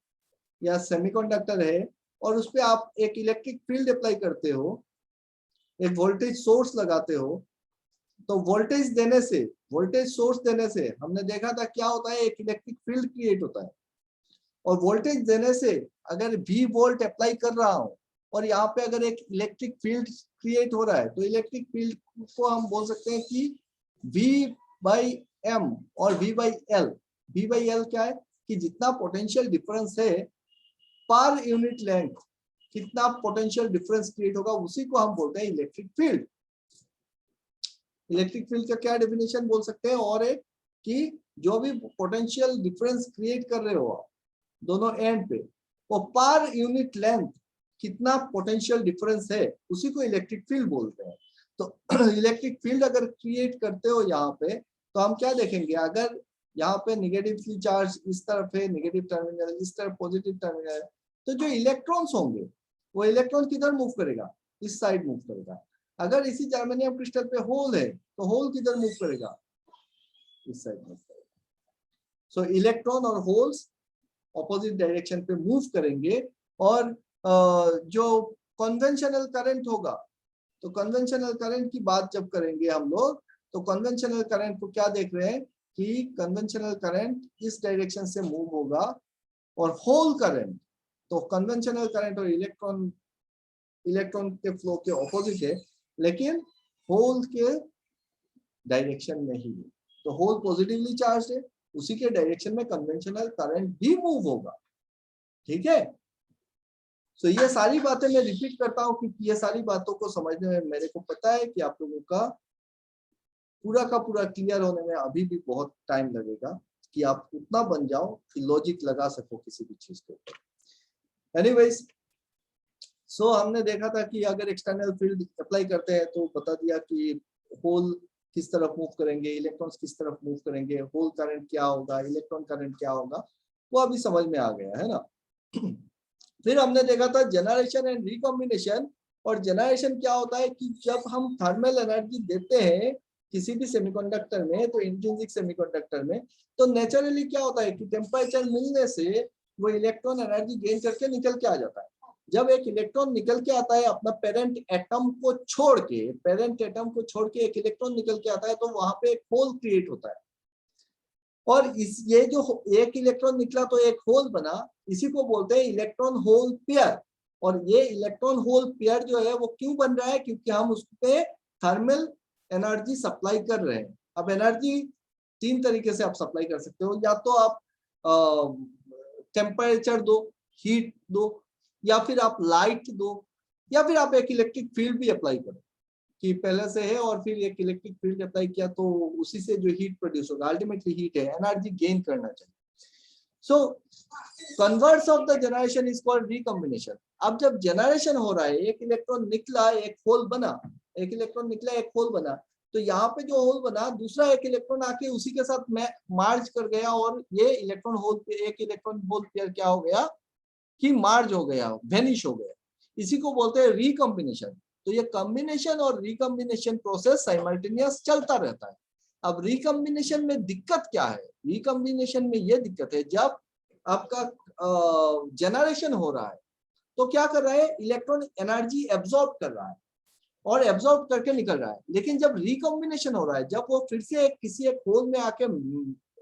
या सेमीकंडक्टर है, और उस पर आप एक इलेक्ट्रिक फील्ड अप्लाई करते हो, एक वोल्टेज सोर्स लगाते हो, तो वोल्टेज देने से, वोल्टेज सोर्स देने से हमने देखा था क्या होता है, एक इलेक्ट्रिक फील्ड क्रिएट होता है। और वोल्टेज देने से अगर V वोल्ट अप्लाई कर रहा हूं, और यहाँ पे अगर एक इलेक्ट्रिक फील्ड क्रिएट हो रहा है, तो इलेक्ट्रिक फील्ड को हम बोल सकते हैं कि V/m और V/L। V/L क्या है कि जितना पोटेंशियल डिफरेंस है पर यूनिट लेंथ, कितना पोटेंशियल डिफरेंस क्रिएट होगा, उसी को हम बोलते हैं इलेक्ट्रिक फील्ड। इलेक्ट्रिक फील्ड का क्या डेफिनेशन बोल सकते हैं, और एक कि जो भी पोटेंशियल डिफरेंस क्रिएट कर रहे हो आप दोनों एंड पे, वो पर यूनिट लेंथ कितना पोटेंशियल डिफरेंस है, उसी को इलेक्ट्रिक फील्ड बोलते हैं। तो इलेक्ट्रिक फील्ड अगर क्रिएट करते हो यहाँ पे, तो हम क्या देखेंगे, अगर यहाँ पे नेगेटिवली चार्ज इस तरफ है, नेगेटिव टर्मिनल, इस तरफ पॉजिटिव टर्मिनल है, तो जो इलेक्ट्रॉन्स होंगे वो इलेक्ट्रॉन किधर मूव करेगा, इस साइड मूव करेगा। अगर इसी जर्मेनियम क्रिस्टल पे होल है तो होल किधर मूव करेगा, इस साइड मूव करेगा। सो इलेक्ट्रॉन और होल्स ऑपोजिट डायरेक्शन पे मूव करेंगे। और जो कन्वेंशनल करंट होगा, तो कन्वेंशनल करंट की बात जब करेंगे हम लोग, तो कन्वेंशनल करंट को क्या देख रहे हैं कि कन्वेंशनल करंट इस डायरेक्शन से मूव होगा, और होल करंट, तो कन्वेंशनल करंट और इलेक्ट्रॉन इलेक्ट्रॉन के फ्लो के ऑपोजिट है, लेकिन होल के डायरेक्शन में ही है। तो होल पॉजिटिवली चार्ज है, उसी के डायरेक्शन में कन्वेंशनल करंट भी मूव होगा। ठीक है, तो ये सारी बातें मैं रिपीट करता हूँ क्योंकि ये सारी बातों को समझने में मेरे को पता है कि आप लोगों का पूरा क्लियर होने में अभी भी बहुत टाइम लगेगा कि आप उतना बन जाओ कि लॉजिक लगा सको किसी भी चीज के ऊपर। एनीवेज, सो हमने देखा था कि अगर एक्सटर्नल फील्ड अप्लाई करते हैं तो बता दिया कि होल किस तरफ मूव करेंगे, इलेक्ट्रॉन्स किस तरफ मूव करेंगे, होल करंट क्या होगा, इलेक्ट्रॉन करंट क्या होगा, वो अभी समझ में आ गया है ना। फिर हमने देखा था जनरेशन एंड रिकॉम्बिनेशन। और जनरेशन क्या होता है कि जब हम थर्मल एनर्जी देते हैं किसी भी सेमीकंडक्टर में, तो इंट्रिंसिक सेमीकंडक्टर में, तो नेचुरली क्या होता है कि टेम्परेचर मिलने से वो इलेक्ट्रॉन एनर्जी गेन करके निकल के आ जाता है। जब एक इलेक्ट्रॉन निकल के आता है अपना पेरेंट एटम को छोड़ के एक इलेक्ट्रॉन निकल के आता है, तो वहां पे एक होल क्रिएट होता है। और ये जो एक इलेक्ट्रॉन निकला तो एक होल बना, इसी को बोलते हैं इलेक्ट्रॉन होल पेयर। और ये इलेक्ट्रॉन होल पेयर जो है वो क्यों बन रहा है, क्योंकि हम उस पे थर्मल एनर्जी सप्लाई कर रहे हैं। अब एनर्जी 3 तरीके से आप सप्लाई कर सकते हो, या तो आप टेम्परेचर दो, हीट दो, या फिर आप लाइट दो, या फिर आप एक इलेक्ट्रिक फील्ड भी अप्लाई करो कि पहले से है और फिर एक इलेक्ट्रिक फील्ड अप्लाई किया तो उसी से जो हीट प्रोड्यूस होगा, अल्टीमेटली हीट है, एनर्जी गेन करना चाहिए। So converse of the generation is called recombination. अब जब जनरेशन हो रहा है, एक इलेक्ट्रॉन निकला एक होल बना, एक इलेक्ट्रॉन निकला एक होल बना, तो यहाँ पे जो होल बना दूसरा एक इलेक्ट्रॉन आके उसी के साथ मार्ज कर गया, और ये इलेक्ट्रॉन होल एक इलेक्ट्रॉन होल पेयर क्या हो गया कि मार्ज हो गया, वेनिश हो गया। इसी को बोलते हैं रिकॉम्बिनेशन। तो ये कॉम्बिनेशन और रिकॉम्बिनेशन प्रोसेस साइमल्टेनियस चलता रहता है। अब रिकॉम्बिनेशन में दिक्कत क्या है? रिकॉम्बिनेशन में ये दिक्कत है जब आपका जनरेशन हो रहा है तो क्या कर रहा है, इलेक्ट्रॉन एनर्जी एब्जॉर्ब कर रहा है और एब्जॉर्ब करके निकल रहा है। लेकिन जब रिकॉम्बिनेशन हो रहा है, जब वो फिर से किसी एक होल में आके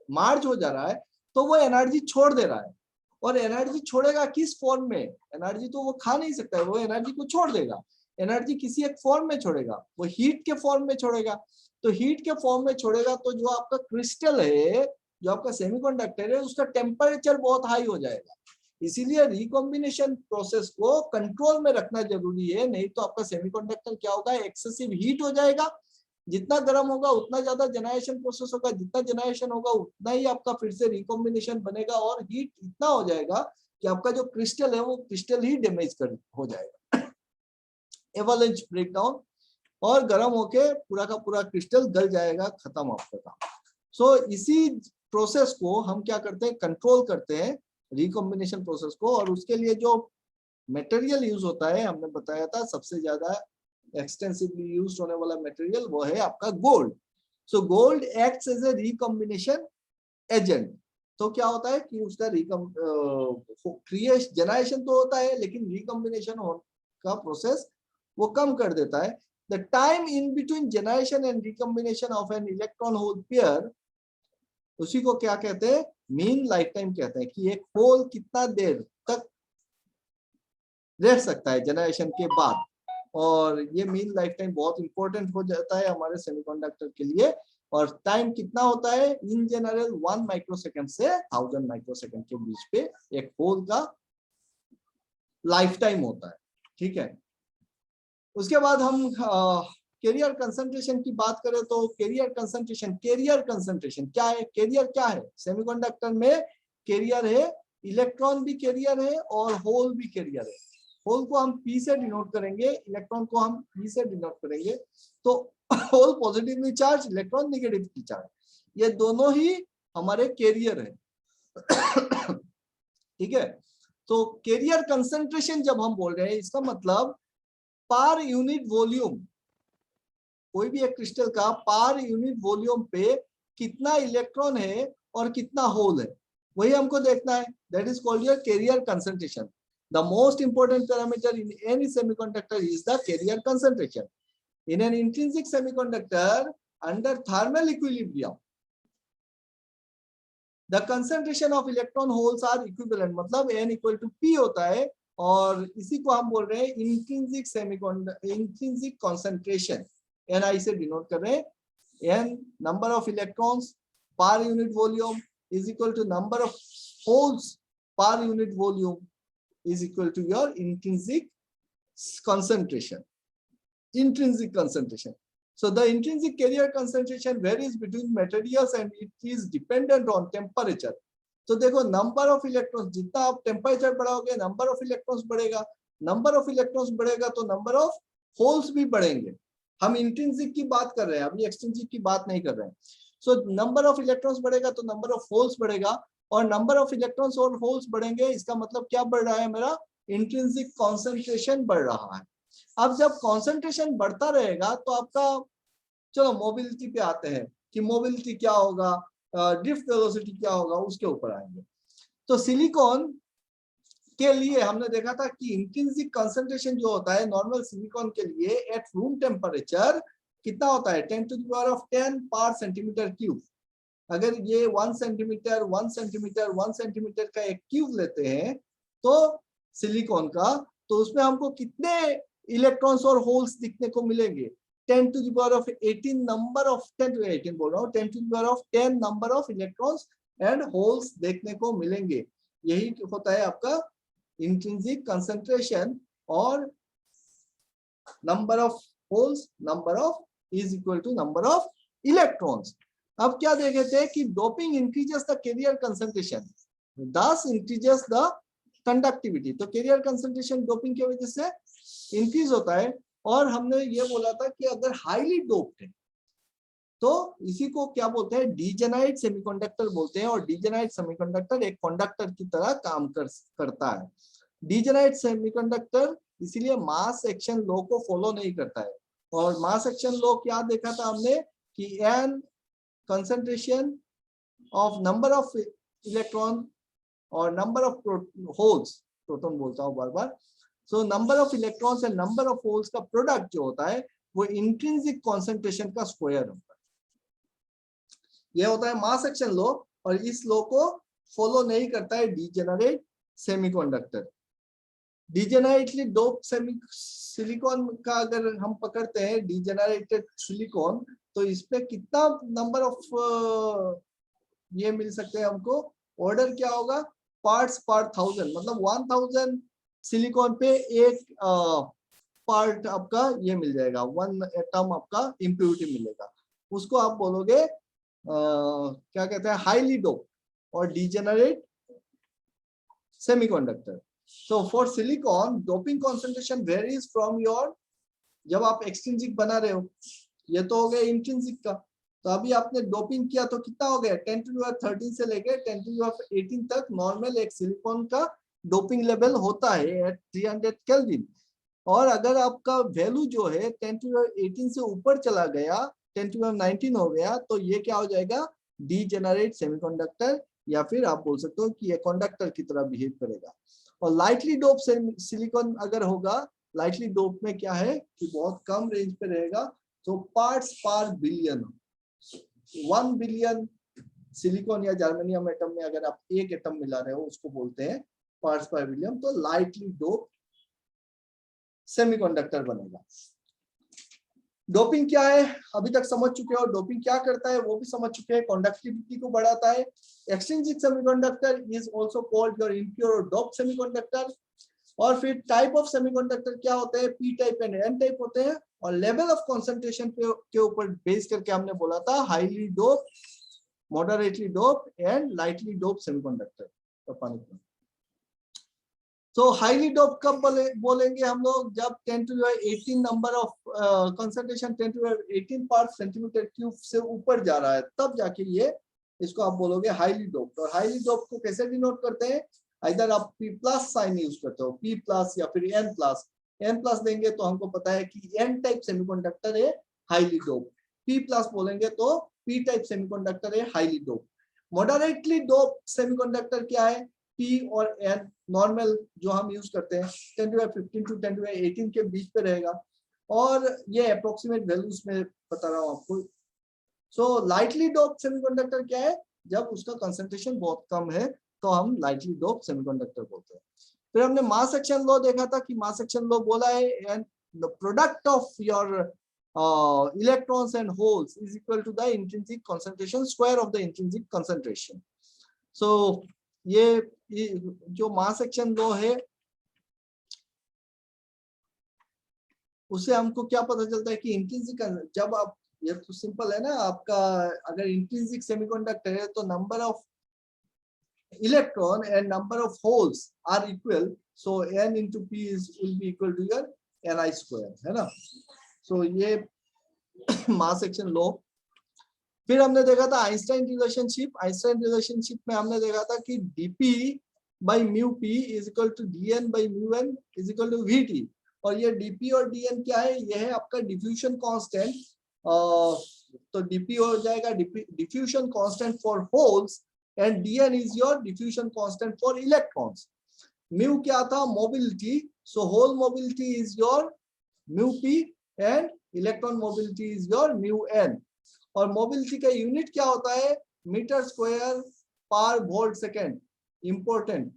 मार्ज हो जा रहा है, तो वो एनर्जी छोड़ दे रहा है। और एनर्जी छोड़ेगा किस फॉर्म में? एनर्जी तो वो खा नहीं सकता है, वो एनर्जी को छोड़ देगा। एनर्जी किसी एक फॉर्म में छोड़ेगा, वो हीट के फॉर्म में छोड़ेगा। तो हीट के फॉर्म में छोड़ेगा तो जो आपका क्रिस्टल है, जो आपका सेमीकंडक्टर है, उसका टेम्परेचर बहुत हाई हो जाएगा। इसीलिए रिकॉम्बिनेशन प्रोसेस को कंट्रोल में रखना जरूरी है, नहीं तो आपका सेमीकंडक्टर क्या होगा, एक्सेसिव हीट हो जाएगा। जितना गर्म होगा उतना ज्यादा जनरेशन प्रोसेस होगा, जितना जनरेशन होगा उतना ही आपका फिर से रिकॉम्बिनेशन बनेगा, और हीट इतना हो जाएगा कि आपका जो क्रिस्टल है वो क्रिस्टल ही डैमेज हो जाएगा, एवलांच ब्रेकडाउन, और गर्म होके पूरा का पूरा क्रिस्टल गल जाएगा, खत्म आपका काम। सो इसी प्रोसेस को हम क्या करते हैं, कंट्रोल करते हैं रिकॉम्बिनेशन प्रोसेस को। और उसके लिए जो मटेरियल यूज होता है, हमने बताया था सबसे ज्यादा एक्सटेंसिवली यूज होने वाला मटेरियल वो है आपका gold. So gold acts as a recombination agent. तो क्या होता है कि उसका क्रिएशन जनरेशन तो होता है, लेकिन रिकॉम्बिनेशन का प्रोसेस वो कम कर देता है। The time in between generation and recombination of an electron hole pair, उसी को क्या कहते हैं, मीन लाइफ टाइम कहते हैं, कि एक होल कितना देर तक रह सकता है जनरेशन के बाद। और ये मीन लाइफ टाइम बहुत इंपॉर्टेंट हो जाता है हमारे सेमीकंडक्टर के लिए। और टाइम कितना होता है, इन जनरल 1 माइक्रोसेकंड से 1000 माइक्रोसेकंड के बीच पे एक होल का लाइफ टाइम होता है। ठीक है, उसके बाद हम कैरियर कंसंट्रेशन की बात करें तो कैरियर कंसंट्रेशन क्या है? कैरियर क्या है? सेमीकंडक्टर में कैरियर है, इलेक्ट्रॉन भी कैरियर है और होल भी कैरियर है। होल को हम P से डिनोट करेंगे, इलेक्ट्रॉन को हम E से डिनोट करेंगे। तो hole positively charge, electron negatively charge, ये दोनों ही हमारे कैरियर है। ठीक है, तो कैरियर कंसंट्रेशन जब हम बोल रहे हैं, इसका मतलब पर यूनिट वॉल्यूम, कोई भी एक क्रिस्टल का पर यूनिट वॉल्यूम पे कितना इलेक्ट्रॉन है और कितना होल है, वही हमको देखना है। That is called your carrier concentration. The most important parameter in any semiconductor is the carrier concentration. In an intrinsic semiconductor, under thermal equilibrium, the concentration of electron holes are equivalent. मतलब n equal to p होता है, और इसी को हम बोल रहे हैं इंट्रिंसिक कंसंट्रेशन, Ni से डिनोट कर रहे हैं। N number of electrons per unit volume is equal to number of holes per unit volume is equal to your intrinsic concentration. Intrinsic concentration. So the intrinsic carrier concentration varies between materials and it is dependent on temperature. तो देखो number of electrons, जितना आप temperature बढ़ाओगे number of electrons बढ़ेगा, number of electrons बढ़ेगा तो number of holes भी बढ़ेंगे। हम इंट्रिंसिक की बात कर रहे हैं, अभी एक्सट्रिंसिक की बात नहीं कर रहे हैं। सो नंबर ऑफ इलेक्ट्रॉन्स बढ़ेगा तो नंबर ऑफ होल्स बढ़ेगा, और नंबर ऑफ इलेक्ट्रॉन्स और होल्स बढ़ेंगे, इसका मतलब क्या बढ़ रहा है, मेरा इंट्रिंसिक कॉन्सेंट्रेशन बढ़ रहा है। अब जब कॉन्सेंट्रेशन बढ़ता रहेगा तो आपका, चलो मोबिलिटी पे आते हैं कि मोबिलिटी क्या होगा, ड्रिफ्ट वेलोसिटी क्या होगा, उसके ऊपर आएंगे। तो सिलिकॉन के लिए हमने देखा था कि इंट्रिंसिक कंसंट्रेशन जो होता है नॉर्मल सिलिकॉन के लिए एट रूम टेम्परेचर कितना होता है, 10 to the power of 10 पर सेंटीमीटर क्यूब। अगर ये 1 सेंटीमीटर 1 सेंटीमीटर 1 सेंटीमीटर का एक क्यूब लेते हैं तो सिलिकॉन का, तो उसमें हमको कितने इलेक्ट्रॉन्स और होल्स दिखने को मिलेंगे, 10 to the power of 18 number of 10 to 18 बोल रहा हूँ, 10 to the power of 10 number of electrons and holes देखने को मिलेंगे। यही होता है आपका इंट्रिंसिक कंसंट्रेशन, और number of holes number of is equal to number of electrons. अब क्या देखे थे कि doping increases the carrier concentration, thus increases the conductivity. तो कैरियर कंसंट्रेशन डोपिंग की वजह से इंक्रीज होता है। और हमने ये बोला था कि अगर हाईली डोप्ड है तो इसी को क्या बोलते हैं, डीजेनाइट सेमीकंडक्टर बोलते हैं, और डीजेनाइट सेमीकंडक्टर एक कंडक्टर की तरह काम करता है। डीजेनाइट सेमीकंडक्टर इसीलिए मास एक्शन लॉ को फॉलो नहीं करता है। और मास एक्शन लॉ क्या देखा था हमने कि N concentration of number of electron or number of holes, proton बोलता हूँ बार बार, so number of electrons and number of holes का प्रोडक्ट जो होता है वो इंट्रिंसिक कॉन्सेंट्रेशन का स्क्वायर होता है। ये होता है मास एक्शन लॉ, और इस लॉ को फॉलो नहीं करता है डीजेनरेट सेमीकंडक्टर। डीजेनरेटली डोप सिलिकॉन का अगर हम पकड़ते हैं डीजेनरेटेड सिलिकॉन, तो इसपे कितना नंबर ऑफ ये मिल सकते हैं हमको, ऑर्डर क्या होगा, पार्ट्स पर 1000, मतलब 1000 सिलिकॉन पे एक पार्ट आपका ये मिल जाएगा, 1 एटम आपका इम्प्योरिटी मिलेगा। उसको आप बोलोगे क्या कहते हैं, हाईली डोप और degenerate semiconductor. So for silicon, doping concentration varies from your, जब आप एक्सट्रिंसिक बना रहे हो, ये तो हो गया इंट्रिंसिक का, तो अभी आपने डोपिंग किया तो कितना हो गया, 10 to the power 13 से लेके 10 to the power 18 तक नॉर्मल एक सिलिकॉन का डोपिंग लेवल होता है एट 300 केल्विन। और अगर आपका वैल्यू जो है 10 to the power 18 से ऊपर चला गया, 10 to the power 19 हो गया, तो ये क्या हो जाएगा, डीजेनरेट सेमीकंडक्टर, या फिर आप बोल सकते हो कि ये कंडक्टर की तरह बिहेव करेगा। और लाइटली डोप सिलिकॉन अगर होगा, लाइटली डोप में क्या है कि बहुत कम रेंज पे रहेगा, तो पार्ट्स पर बिलियन, 1 बिलियन सिलिकॉन या जर्मेनियम एटम में अगर आप एक एटम मिला रहे हो उसको बोलते हैं पार्ट्स पर बिलियन, तो लाइटली डोप सेमीकंडक्टर बनेगा। डोपिंग क्या है अभी तक समझ चुके हो, डोपिंग क्या करता है वो भी समझ चुके हैं, कंडक्टिविटी को बढ़ाता है। Extrinsic semiconductor is also called your impure और डोप्ड सेमीकंडक्टर। और फिर टाइप ऑफ सेमीकंडक्टर क्या होते हैं, P type and N type होते हैं। और लेवल ऑफ कंसंट्रेशन के ऊपर बेस करके हमने बोला था highly dope, moderately dope and lightly dope semiconductor. तो हाईली डोप कब बोलेंगे हम लोग, जब 10 to the 18 number of concentration 10 to the 18 part centimetre cube से ऊपर जा रहा है, तब जाके ये इसको आप बोलोगे हाईली डोप। और हाईली डोप को कैसे डिनोट करते हैं, इधर आप P प्लस साइन यूज करते हो, P प्लस या फिर N प्लस। N प्लस देंगे तो हमको पता है कि N टाइप सेमीकंडक्टर है हाईली डोप, P प्लस बोलेंगे तो P टाइप सेमीकंडक्टर है highly dope. Moderately dope semiconductor क्या है, P और N नॉर्मल जो हम यूज करते हैं 10 to the 15 to 10 to the 18 के बीच पे रहेगा, और ये अप्रोक्सीमेट वैल्यूज में बता रहा हूँ आपको। सो लाइटली डोप सेमीकंडक्टर क्या है, जब उसका कंसंट्रेशन बहुत कम है तो हम लाइटली डोप सेमीकंडक्टर बोलते हैं। फिर हमने मास एक्शन लॉ देखा था कि मास एक्शन लॉ बोला है and the product of your electrons and holes is equal to the intrinsic concentration square of the intrinsic concentration. So ये जो मास एक्शन लॉ है उससे हमको क्या पता चलता है कि इंट्रिंसिक, जब आप, ये तो सिंपल है ना आपका, अगर इंट्रिंसिक सेमीकंडक्टर है तो number of electron and number of holes are equal, so n into p will be equal to your ni square, है ना। सो ये मास एक्शन लॉ। फिर हमने देखा था आइंस्टाइन रिलेशनशिप। आइंस्टाइन रिलेशनशिप में हमने देखा था कि dp by mu p is equal to dn by mu n is equal to vt, और ये dp और dn क्या है, ये है आपका डिफ्यूजन कांस्टेंट। तो dp हो जाएगा diffusion constant for holes and dn is your diffusion constant for electrons. Mu क्या था, mobility, so hole mobility is your mu p and electron mobility is your mu n। और mobility का unit क्या होता है, metre square per volt second, important,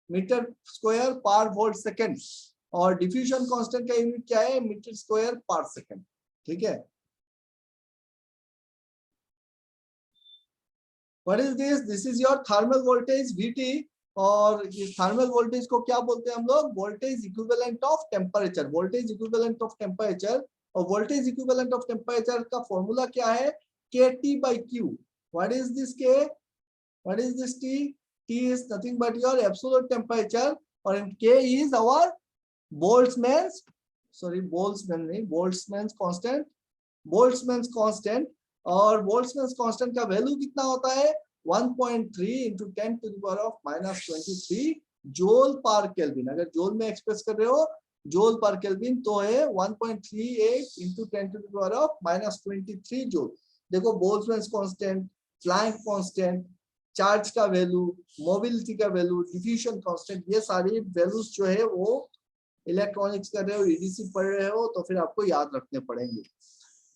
metre square per volt second. और diffusion constant का unit क्या है, metre square per second, ठीक है। What is this, this is your thermal voltage VT, और इस थर्मल वोल्टेज को क्या बोलते हैं हम लोग, voltage equivalent of temperature. Voltage equivalent of temperature, और वोल्टेज इक्विवेलेंट ऑफ टेम्परेचर का फॉर्मूला क्या है, KT by Q। What is this K, what is this T, T is nothing but your absolute temperature, और K is our Boltzmann's, sorry Boltzmann नहीं, Boltzmann's constant, Boltzmann's constant। और Boltzmann's constant का value कितना होता है, 1.3 into 10 to the power of minus 23 जोल पर kelvin. अगर जोल में एक्सप्रेस कर रहे हो जोल पर केल्विन तो है 1.38 into 10 to the power of minus 23 joule. देखो Boltzmann constant, Planck constant, charge का वैल्यू, मोबिलिटी का वैल्यू, डिफ्यूजन कांस्टेंट, ये सारी वैल्यूज जो है वो इलेक्ट्रॉनिक्स कर रहे हो, EDC पढ़ रहे हो तो फिर आपको याद रखने पड़ेंगे।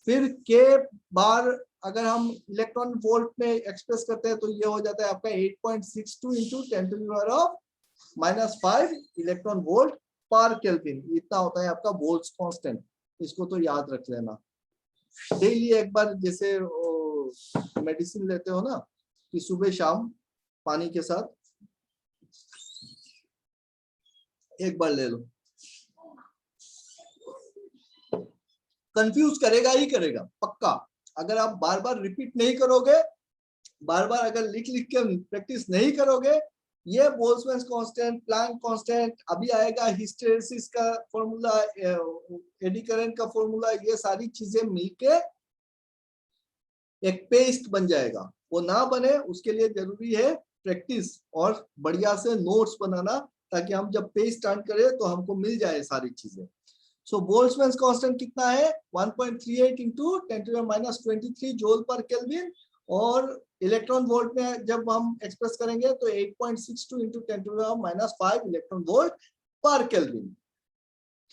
फिर के बार अगर हम इलेक्ट्रॉन वोल्ट में एक्सप्रेस करते हैं तो ये हो जाता है आपका 8.62 into 10 to the power of minus 5 electron volt per kelvin. इतना होता है आपका बोल्ट्ज कांस्टेंट, इसको तो याद रख लेना। डेली एक बार जैसे मेडिसिन लेते हो ना कि सुबह शाम पानी के साथ एक बार ले लो, कंफ्यूज करेगा ही करेगा पक्का। अगर आप बार बार रिपीट नहीं करोगे, बार बार अगर लिख लिख के प्रैक्टिस नहीं करोगे, ये बोल्ट्जमैन कांस्टेंट, प्लैंक कांस्टेंट, अभी आएगा हिस्टेरेसिस का फॉर्मूला, एडी करंट का फॉर्मूला, ये सारी चीजें मिलके एक पेस्ट बन जाएगा। वो ना बने उसके लिए जरूरी है प्रैक्टिस और बढ़िया से नोट्स बनाना, ताकि हम जब पेस्ट स्टार्ट करें तो हमको मिल जाए सारी चीजें। सो बोल्ट्जमैन कांस्टेंट कितना है, 1.38 into 10 to the minus 23 जोल पर केल्विन, और इलेक्ट्रॉन वोल्ट में जब हम एक्सप्रेस करेंगे तो 8.62 into 10 to the minus 5 electron volt per kelvin.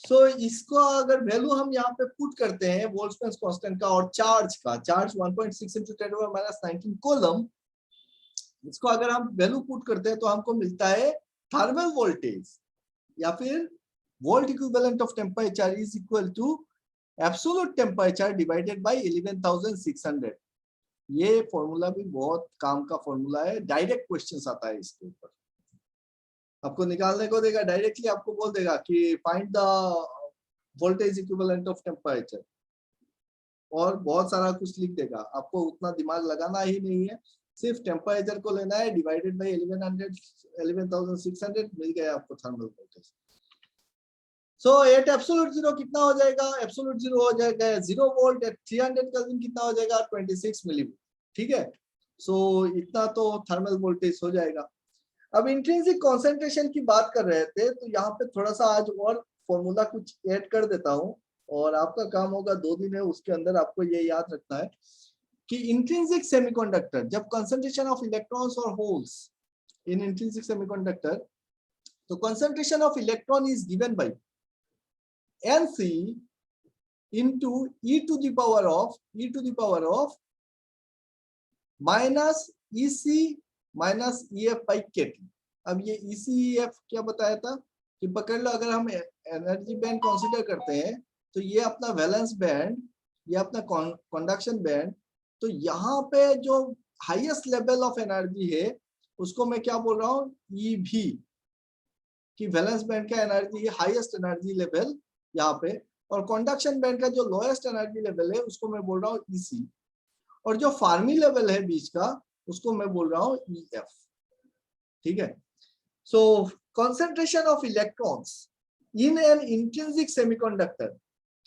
So इसको अगर वैल्यू हम यहाँ पे पुट करते हैं बोल्ट्जमैन कांस्टेंट का और चार्ज का, charge 1.6 into 10 to the minus 19 coulomb, इसको अगर हम वैल्यू पुट करते हैं तो हमको मिलता है थर्मल वोल्टेज या फिर volt equivalent of temperature is equal to absolute temperature divided by 11,600। ये फॉर्मूला भी बहुत काम का फॉर्मूला है, डायरेक्ट क्वेश्चंस आता है इसके ऊपर, आपको निकालने को देगा, डायरेक्टली आपको बोल देगा कि find the voltage equivalent of temperature, और बहुत सारा कुछ लिख देगा। आपको उतना दिमाग लगाना ही नहीं है, सिर्फ टेम्परेचर को लेना है, डिवाइडेड बाय 11,600 मिल गया आपको थर्मल वोल्टेज। सो एट एब्सोल्यूट जीरो कितना हो जाएगा, एब्सोल्यूट जीरो हो जाएगा 0 वोल्ट एट 300 केल्विन कितना हो जाएगा 26 मिलीवोल्ट, ठीक है। सो इतना तो थर्मल वोल्टेज हो जाएगा। अब इंट्रिंसिक कंसंट्रेशन की बात कर रहे थे तो यहाँ पे थोड़ा सा आज और फॉर्मूला कुछ ऐड कर देता हूँ, और आपका काम होगा 2 दिन है उसके अंदर आपको ये याद रखना है कि इंट्रिंसिक सेमीकंडक्टर, जब कंसंट्रेशन ऑफ इलेक्ट्रॉन्स और होल्स इन इंट्रिंसिक सेमीकंडक्टर, तो concentration of electron is given by Nc into e to the power of minus Ec minus Ef by Kt। अब ये ECEF क्या बताया था कि पकड़ लो, अगर हम एनर्जी बैंड कंसीडर करते हैं तो ये अपना वैलेंस बैंड, ये अपना कंडक्शन बैंड, तो यहाँ पे जो हाईएस्ट लेवल ऑफ एनर्जी है उसको मैं क्या बोल रहा हूँ, EV, कि वैलेंस बैंड का एनर्जी हाईएस्ट एनर्जी लेवल यहाँ पे, और कंडक्शन बैंड का जो लोएस्ट एनर्जी लेवल है उसको मैं बोल रहा हूँ EC, और जो फार्मी लेवल है बीच का उसको मैं बोल रहा हूँ EF। ठीक है, सो concentration of electrons in an intrinsic semiconductor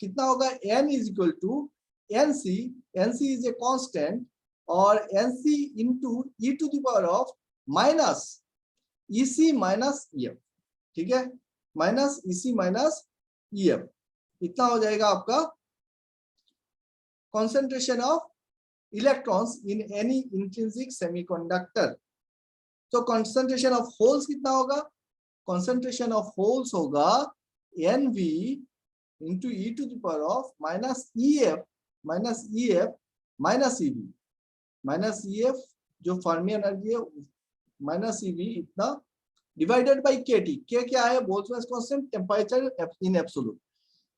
कितना होगा, N is equal to NC, NC is a constant, और NC into e to the power of minus EC minus EF। ठीक है, माइनस EC माइनस EF, इतना हो जाएगा आपका concentration of electrons in any intrinsic semiconductor। तो concentration of holes कितना होगा, concentration of holes होगा NV into e to the power of minus EF minus EF minus EV, minus EF जो Fermi energy है माइनस EV इतना divided by KT, K क्या है, Boltzmann constant, temperature in absolute.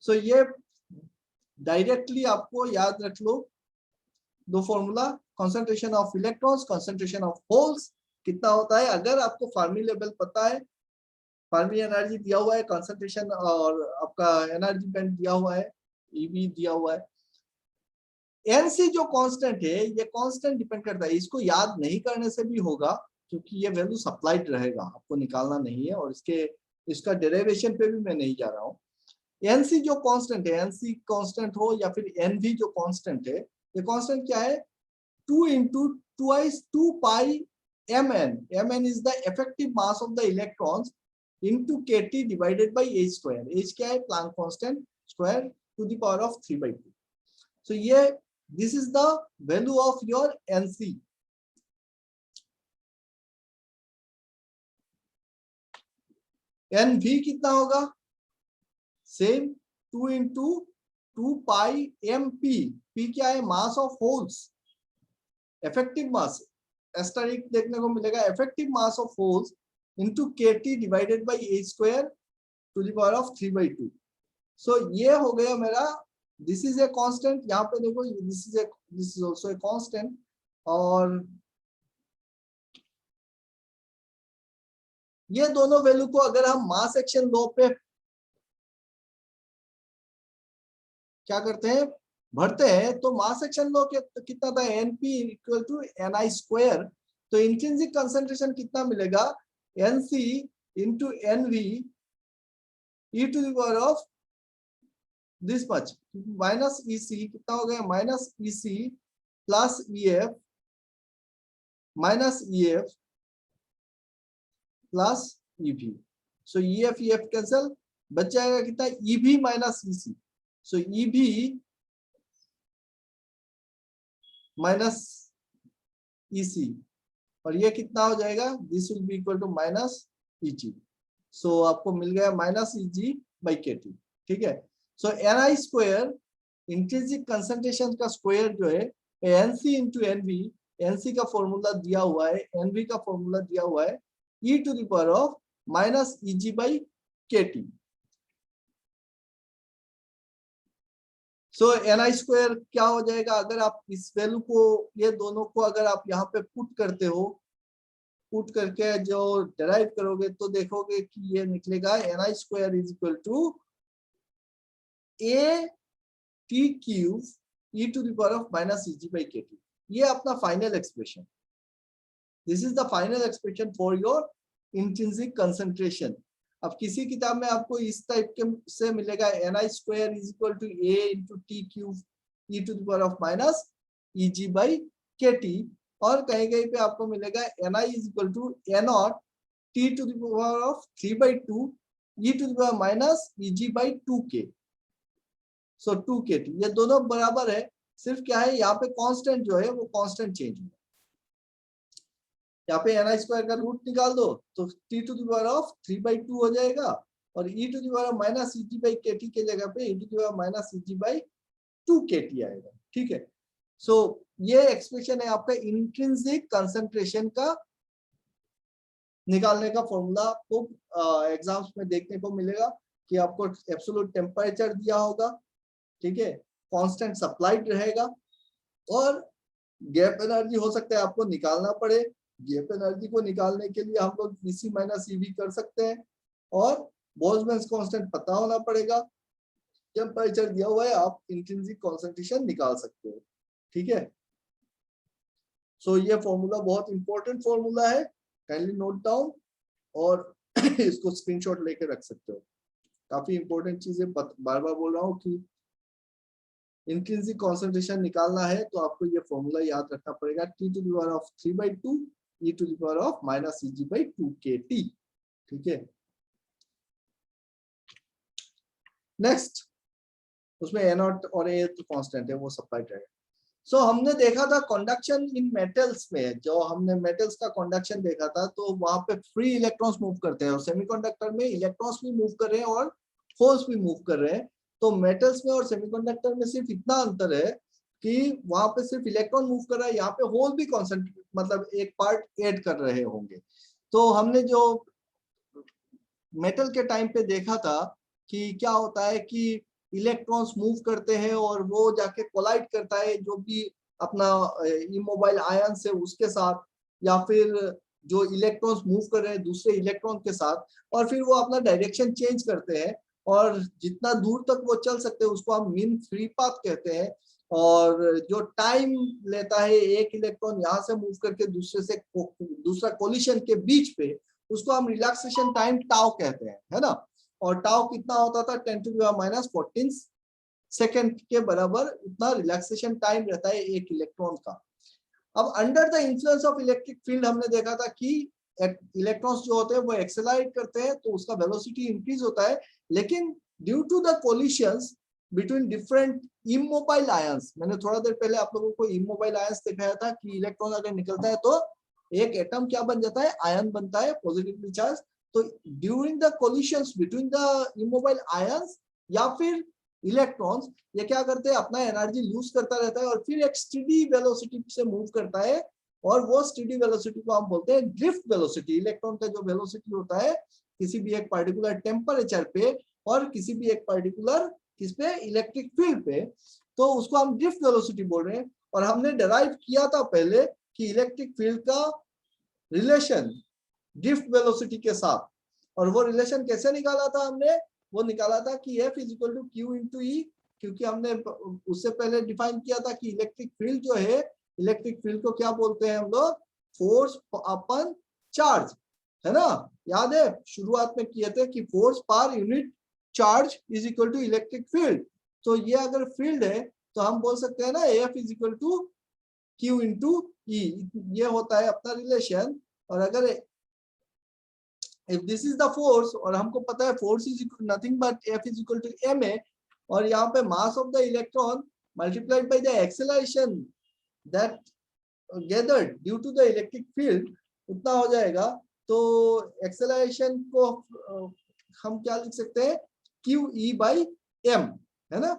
So ये directly आपको याद रख लो दो formula, concentration of electrons, concentration of holes कितना होता है। अगर आपको फर्मी लेवल पता है, फर्मी एनर्जी दिया हुआ है, कंसंट्रेशन और आपका एनर्जी बैंड दिया हुआ है, EV दिया हुआ है, NC जो कांस्टेंट है ये कांस्टेंट डिपेंड करता है, इसको याद नहीं करने से भी होगा क्योंकि ये वैल्यू सप्लाइड रहेगा, आपको निकालना नहीं है, और इसका डेरिवेशन पे भी मैं नहीं जा रहा हूँ। NC जो कांस्टेंट है, NC कांस्टेंट हो या फिर NV जो कांस्टेंट है, ये कांस्टेंट क्या है, 2 into twice 2 pi Mn, Mn is the effective mass of the electrons into KT divided by H square, H क्या है, Planck constant square to the power of 3/2। so ये this is the value of your NC। NV कितना होगा, same 2 into 2 pi MP, P क्या है, mass of holes, effective mass, asterisk देखने को मिलेगा, effective mass of holes into KT divided by H square to the power of 3/2। सो ये हो गया मेरा, दिस इज ए कांस्टेंट, यहाँ पे देखो this is also a constant, और ये दोनों वैल्यू को अगर हम मास एक्शन लॉ पे क्या करते हैं, भरते हैं, तो मास एक्शन लॉ कितना था, NP equal to NI square, तो इंट्रिंसिक कंसंट्रेशन कितना मिलेगा, NC into NV e to the power of this much minus EC, कितना हो गया, minus EC plus EF minus EF plus EV। सो EF EF कैंसिल, बच जाएगा कितना, EV माइनस EC। सो EV माइनस EC, और ये कितना हो जाएगा, this will be equal to minus EG। सो आपको मिल गया माइनस EG बाई KT। ठीक है, सो NI स्क्वायर इंट्रिंसिक कंसंट्रेशन का स्क्वायर जो है NC इंटू NV, NC का फॉर्मूला दिया हुआ है, NV का फॉर्मूला दिया हुआ है, e to the power of minus EG by KT। सो NI स्क्वायर क्या हो जाएगा, अगर आप इस वैल्यू को, ये दोनों को अगर आप यहाँ पे पुट करते हो, पुट करके जो डेराइव करोगे तो देखोगे कि ये निकलेगा NI square is equal to AT cube e to the power of minus EG by KT। ये अपना final expression, this is the final expression for your intrinsic concentration. अब किसी किताब में आपको इस टाइप के से मिलेगा, NI square is equal to A into T cube e to the power of minus EG by KT, और कहीं कहीं पे आपको मिलेगा NI is equal to N0 T to the power of 3/2 e to the power minus EG by 2K। So 2KT, ये दोनों बराबर है, सिर्फ क्या है यहाँ पे कांस्टेंट जो है वो कांस्टेंट चेंज हुआ, यहाँ पे NI स्क्वायर का रूट निकाल दो तो T to the power of 3/2 हो जाएगा, और e to the power minus EG by KT के जगह पे e to the power minus EG by 2KT आएगा। ठीक है, सो ये एक्सप्रेशन है आपका इंट्रिंसिक कंसंट्रेशन का निकालने का फॉर्मूला आपको एग्जाम्स में देखने को मिलेगा कि आपको एब्सोल्यूट टेम्परेचर दिया होगा, ठीक है, कांस्टेंट सप्लाइड रहेगा, और गैप एनर्जी हो सकता है आपको निकालना पड़े। गैप एनर्जी को निकालने के लिए हम लोग EC माइनस EV कर सकते हैं, और बोल्ट्जमैन कांस्टेंट पता होना पड़ेगा। टेम्परेचर दिया हुआ है, आप इंट्रिंसिक कंसंट्रेशन निकाल सकते हो, ठीक है। सो ये फॉर्मूला बहुत इंपॉर्टेंट फॉर्मूला है, काइंडली नोट डाउन और इसको स्क्रीनशॉट लेके रख सकते हो। काफी इंपॉर्टेंट चीज है, बार बार बोल रहा हूँ कि इंट्रिंसिक कंसंट्रेशन निकालना है तो आपको ये फॉर्मूला याद रखना पड़ेगा, T⁻3/2 e⁻−Eg/2 kT, ठीक है। नेक्स्ट, उसमें A0 और A तो कांस्टेंट है, वो सप्लाई रहेगा। सो हमने देखा था कंडक्शन इन मेटल्स में, जो हमने मेटल्स का कंडक्शन देखा था, तो वहां पे फ्री इलेक्ट्रॉन्स मूव करते हैं, और सेमीकंडक्टर में इलेक्ट्रॉन्स भी मूव कर रहे हैं और होल्स भी मूव कर रहे हैं। तो मेटल्स में और सेमीकंडक्टर में सिर्फ इतना अंतर है कि वहां पे सिर्फ इलेक्ट्रॉन मूव कर रहा है, यहाँ पे होल भी कॉन्सेंट्रेट मतलब एक पार्ट ऐड कर रहे होंगे। तो हमने जो मेटल के टाइम पे देखा था कि क्या होता है कि इलेक्ट्रॉन्स मूव करते हैं और वो जाके कोलाइड करता है जो भी अपना इमोबाइल आयन से उसके साथ, या फिर जो इलेक्ट्रॉन्स मूव कर रहे हैं दूसरे इलेक्ट्रॉन के साथ, और फिर वो अपना डायरेक्शन चेंज करते हैं, और जितना दूर तक वो चल सकते हैं उसको हम मीन फ्री पाथ कहते हैं। और जो टाइम लेता है एक इलेक्ट्रॉन यहाँ से मूव करके दूसरा कोलिशन के बीच पे, उसको हम रिलैक्सेशन टाइम टाउ कहते हैं, है ना। और टाउ कितना होता था, 10⁻⁻14 सेकेंड के बराबर इतना रिलैक्सेशन टाइम रहता है एक इलेक्ट्रॉन का। अब under the influence of electric field हमने देखा था कि इलेक्ट्रॉन्स जो होते हैं वो एक्सेलरेट करते हैं तो उसका वेलोसिटी इंक्रीज होता है, लेकिन due to the collisions between different immobile ions, मैंने थोड़ा देर पहले आप लोगों को इमोबाइल आयंस दिखाया था कि इलेक्ट्रॉन अगर निकलता है तो एक एटम क्या बन जाता है, आयन बनता है, पॉजिटिवली चार्ज। तो during the collisions between the immobile ions या फिर इलेक्ट्रॉन्स, ये क्या करते हैं, अपना एनर्जी लूज करता रहता है और फिर एक स्टेडी वेलोसिटी से मूव करता है, और वो स्टेडी वेलोसिटी को हम बोलते हैं ड्रिफ्ट वेलोसिटी। इलेक्ट्रॉन का जो वेलोसिटी होता है किसी भी एक पर्टिकुलर टेम्परेचर पे और किसी भी एक पर्टिकुलर किस पे, इलेक्ट्रिक फील्ड पे, तो उसको हम ड्रिफ्ट वेलोसिटी बोल रहे हैं। और हमने डिराइव किया था पहले कि इलेक्ट्रिक फील्ड का रिलेशन ड्रिफ्ट वेलोसिटी के साथ, और वो रिलेशन कैसे निकाला था हमने, वो निकाला था कि F = Q × E, क्योंकि हमने उससे पहले डिफाइन किया था कि इलेक्ट्रिक फील्ड जो है, इलेक्ट्रिक फील्ड को क्या बोलते हैं हम लोग, फोर्स अपन चार्ज, है ना। याद है शुरुआत में किए थे कि force per unit charge = electric field. तो ये अगर फील्ड है तो हम बोल सकते हैं ना F = Q × E, ये होता है अपना रिलेशन। और अगर if this is the force, और हमको पता है force is nothing but F = ma, और यहाँ पे mass of the electron multiplied by the acceleration that gathered due to the electric field उतना हो जाएगा। तो acceleration को हम क्या लिख सकते हैं, QE/m, है ना।